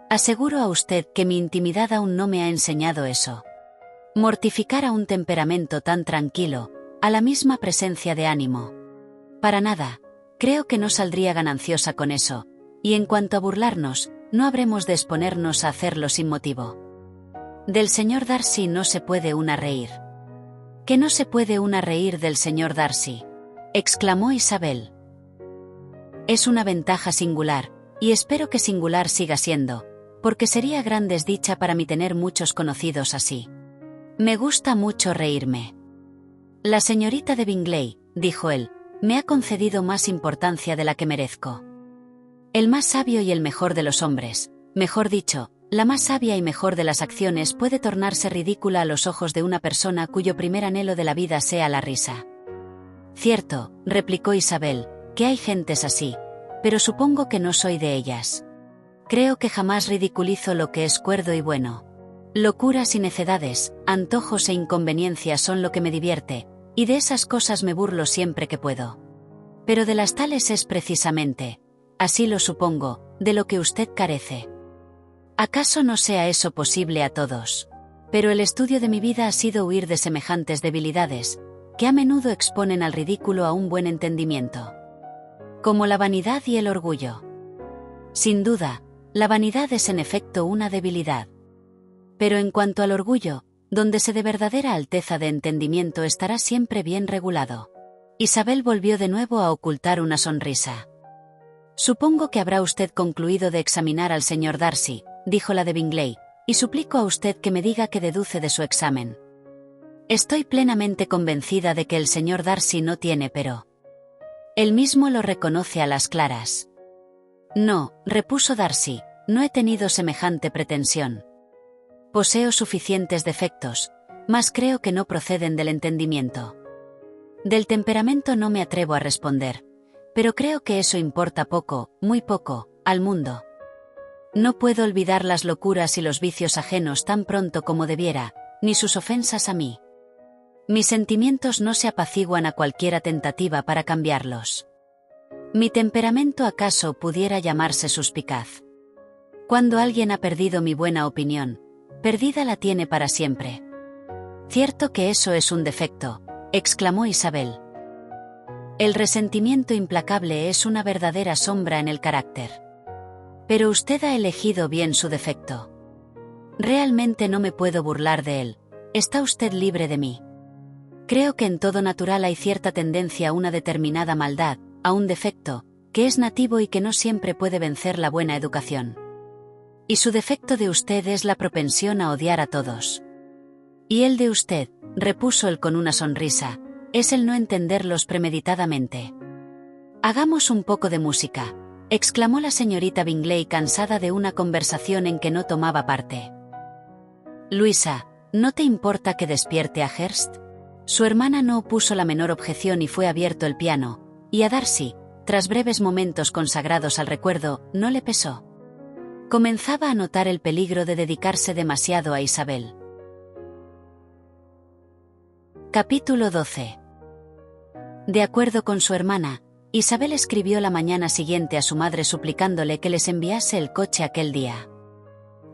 Aseguro a usted que mi intimidad aún no me ha enseñado eso. Mortificar a un temperamento tan tranquilo, a la misma presencia de ánimo. Para nada, creo que no saldría gananciosa con eso, y en cuanto a burlarnos, no habremos de exponernos a hacerlo sin motivo. Del señor Darcy no se puede una reír». «¿Que no se puede una reír del señor Darcy?», exclamó Isabel. «Es una ventaja singular, y espero que singular siga siendo, porque sería gran desdicha para mí tener muchos conocidos así. Me gusta mucho reírme». «La señorita de Bingley», dijo él, «me ha concedido más importancia de la que merezco. El más sabio y el mejor de los hombres, mejor dicho, la más sabia y mejor de las acciones puede tornarse ridícula a los ojos de una persona cuyo primer anhelo de la vida sea la risa». «Cierto», replicó Isabel, «que hay gentes así, pero supongo que no soy de ellas. Creo que jamás ridiculizo lo que es cuerdo y bueno. Locuras y necedades, antojos e inconveniencias son lo que me divierte, y de esas cosas me burlo siempre que puedo. Pero de las tales es precisamente, así lo supongo, de lo que usted carece. ¿Acaso no sea eso posible a todos? Pero el estudio de mi vida ha sido huir de semejantes debilidades, que a menudo exponen al ridículo a un buen entendimiento. Como la vanidad y el orgullo. Sin duda, la vanidad es en efecto una debilidad. Pero en cuanto al orgullo, donde se de verdadera alteza de entendimiento estará siempre bien regulado». Isabel volvió de nuevo a ocultar una sonrisa. «Supongo que habrá usted concluido de examinar al señor Darcy», dijo la de Bingley, «y suplico a usted que me diga qué deduce de su examen». «Estoy plenamente convencida de que el señor Darcy no tiene pero. Él mismo lo reconoce a las claras». «No», repuso Darcy, «no he tenido semejante pretensión. Poseo suficientes defectos, mas creo que no proceden del entendimiento. Del temperamento no me atrevo a responder, pero creo que eso importa poco, muy poco, al mundo. No puedo olvidar las locuras y los vicios ajenos tan pronto como debiera, ni sus ofensas a mí. Mis sentimientos no se apaciguan a cualquiera tentativa para cambiarlos. Mi temperamento acaso pudiera llamarse suspicaz. Cuando alguien ha perdido mi buena opinión, perdida la tiene para siempre». «Cierto que eso es un defecto», exclamó Isabel. «El resentimiento implacable es una verdadera sombra en el carácter. Pero usted ha elegido bien su defecto. Realmente no me puedo burlar de él, está usted libre de mí. Creo que en todo natural hay cierta tendencia a una determinada maldad, a un defecto, que es nativo y que no siempre puede vencer la buena educación. Y su defecto de usted es la propensión a odiar a todos. Y el de usted», repuso él con una sonrisa, «es el no entenderlos premeditadamente». «Hagamos un poco de música», exclamó la señorita Bingley cansada de una conversación en que no tomaba parte. «Luisa, ¿no te importa que despierte a Hurst?». Su hermana no opuso la menor objeción y fue abierto el piano, y a Darcy, tras breves momentos consagrados al recuerdo, no le pesó. Comenzaba a notar el peligro de dedicarse demasiado a Isabel. Capítulo 12. De acuerdo con su hermana, Isabel escribió la mañana siguiente a su madre suplicándole que les enviase el coche aquel día.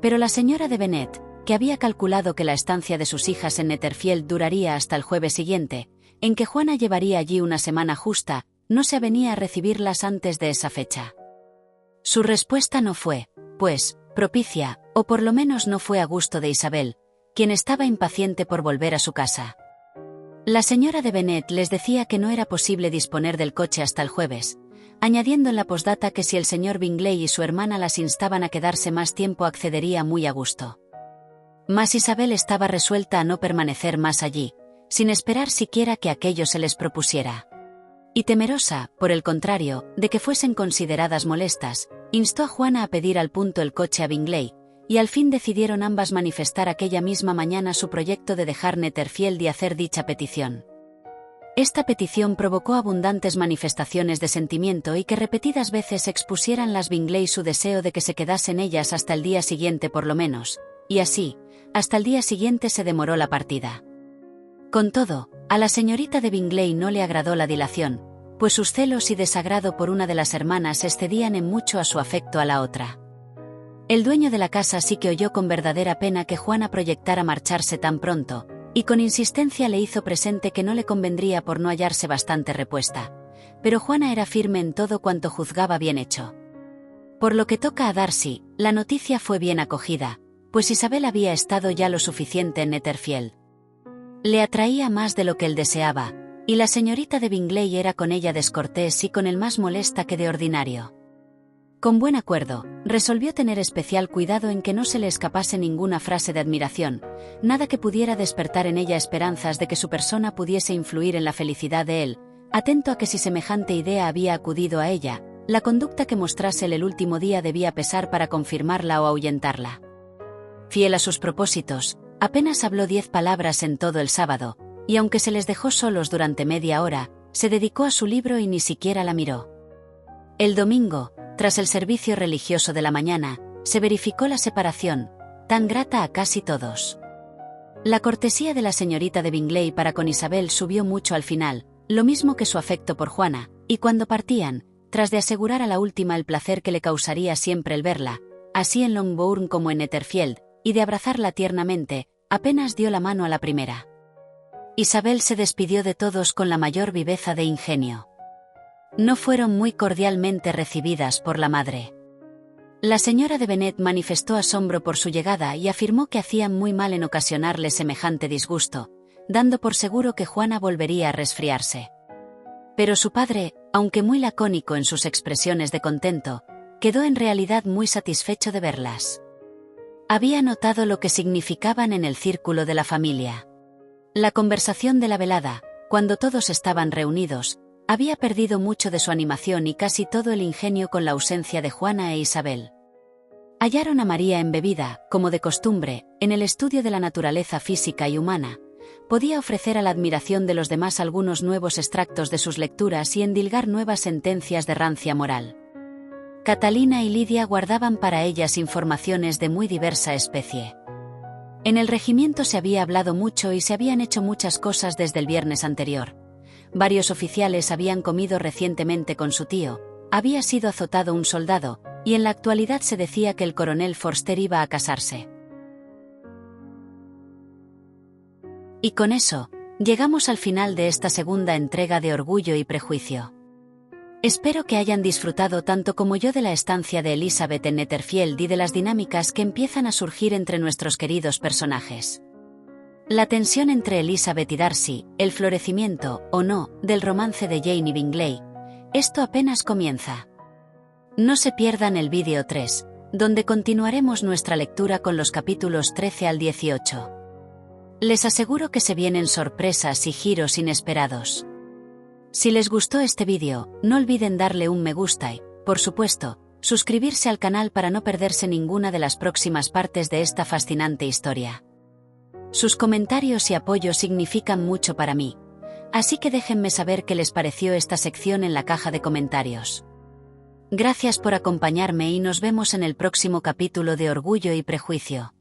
Pero la señora de Bennet, que había calculado que la estancia de sus hijas en Netherfield duraría hasta el jueves siguiente, en que Juana llevaría allí una semana justa, no se avenía a recibirlas antes de esa fecha. Su respuesta no fue, pues, propicia, o por lo menos no fue a gusto de Isabel, quien estaba impaciente por volver a su casa. La señora de Bennet les decía que no era posible disponer del coche hasta el jueves, añadiendo en la postdata que si el señor Bingley y su hermana las instaban a quedarse más tiempo accedería muy a gusto. Mas Isabel estaba resuelta a no permanecer más allí, sin esperar siquiera que aquello se les propusiera. Y temerosa, por el contrario, de que fuesen consideradas molestas, instó a Juana a pedir al punto el coche a Bingley, y al fin decidieron ambas manifestar aquella misma mañana su proyecto de dejar Netherfield y hacer dicha petición. Esta petición provocó abundantes manifestaciones de sentimiento y que repetidas veces expusieran las Bingley su deseo de que se quedasen ellas hasta el día siguiente por lo menos, y así, hasta el día siguiente se demoró la partida. Con todo, a la señorita de Bingley no le agradó la dilación, pues sus celos y desagrado por una de las hermanas excedían en mucho a su afecto a la otra. El dueño de la casa sí que oyó con verdadera pena que Juana proyectara marcharse tan pronto, y con insistencia le hizo presente que no le convendría por no hallarse bastante repuesta, pero Juana era firme en todo cuanto juzgaba bien hecho. Por lo que toca a Darcy, la noticia fue bien acogida, pues Isabel había estado ya lo suficiente en Netherfield. Le atraía más de lo que él deseaba, y la señorita de Bingley era con ella descortés y con él más molesta que de ordinario. Con buen acuerdo, resolvió tener especial cuidado en que no se le escapase ninguna frase de admiración, nada que pudiera despertar en ella esperanzas de que su persona pudiese influir en la felicidad de él, atento a que si semejante idea había acudido a ella, la conducta que mostrase el último día debía pesar para confirmarla o ahuyentarla. Fiel a sus propósitos, apenas habló 10 palabras en todo el sábado, y aunque se les dejó solos durante media hora, se dedicó a su libro y ni siquiera la miró. El domingo, tras el servicio religioso de la mañana, se verificó la separación, tan grata a casi todos. La cortesía de la señorita de Bingley para con Isabel subió mucho al final, lo mismo que su afecto por Juana, y cuando partían, tras de asegurar a la última el placer que le causaría siempre el verla, así en Longbourn como en Netherfield, y de abrazarla tiernamente, apenas dio la mano a la primera. Isabel se despidió de todos con la mayor viveza de ingenio. No fueron muy cordialmente recibidas por la madre. La señora de Bennet manifestó asombro por su llegada y afirmó que hacían muy mal en ocasionarle semejante disgusto, dando por seguro que Juana volvería a resfriarse. Pero su padre, aunque muy lacónico en sus expresiones de contento, quedó en realidad muy satisfecho de verlas. Había notado lo que significaban en el círculo de la familia. La conversación de la velada, cuando todos estaban reunidos, había perdido mucho de su animación y casi todo el ingenio con la ausencia de Juana e Isabel. Hallaron a María embebida, como de costumbre, en el estudio de la naturaleza física y humana. Podía ofrecer a la admiración de los demás algunos nuevos extractos de sus lecturas y endilgar nuevas sentencias de rancia moral. Catalina y Lidia guardaban para ellas informaciones de muy diversa especie. En el regimiento se había hablado mucho y se habían hecho muchas cosas desde el viernes anterior. Varios oficiales habían comido recientemente con su tío, había sido azotado un soldado, y en la actualidad se decía que el coronel Forster iba a casarse. Y con eso, llegamos al final de esta segunda entrega de Orgullo y Prejuicio. Espero que hayan disfrutado tanto como yo de la estancia de Elizabeth en Netherfield y de las dinámicas que empiezan a surgir entre nuestros queridos personajes. La tensión entre Elizabeth y Darcy, el florecimiento, o no, del romance de Jane y Bingley, esto apenas comienza. No se pierdan el vídeo 3, donde continuaremos nuestra lectura con los capítulos 13 al 18. Les aseguro que se vienen sorpresas y giros inesperados. Si les gustó este vídeo, no olviden darle un me gusta y, por supuesto, suscribirse al canal para no perderse ninguna de las próximas partes de esta fascinante historia. Sus comentarios y apoyo significan mucho para mí, así que déjenme saber qué les pareció esta sección en la caja de comentarios. Gracias por acompañarme y nos vemos en el próximo capítulo de Orgullo y Prejuicio.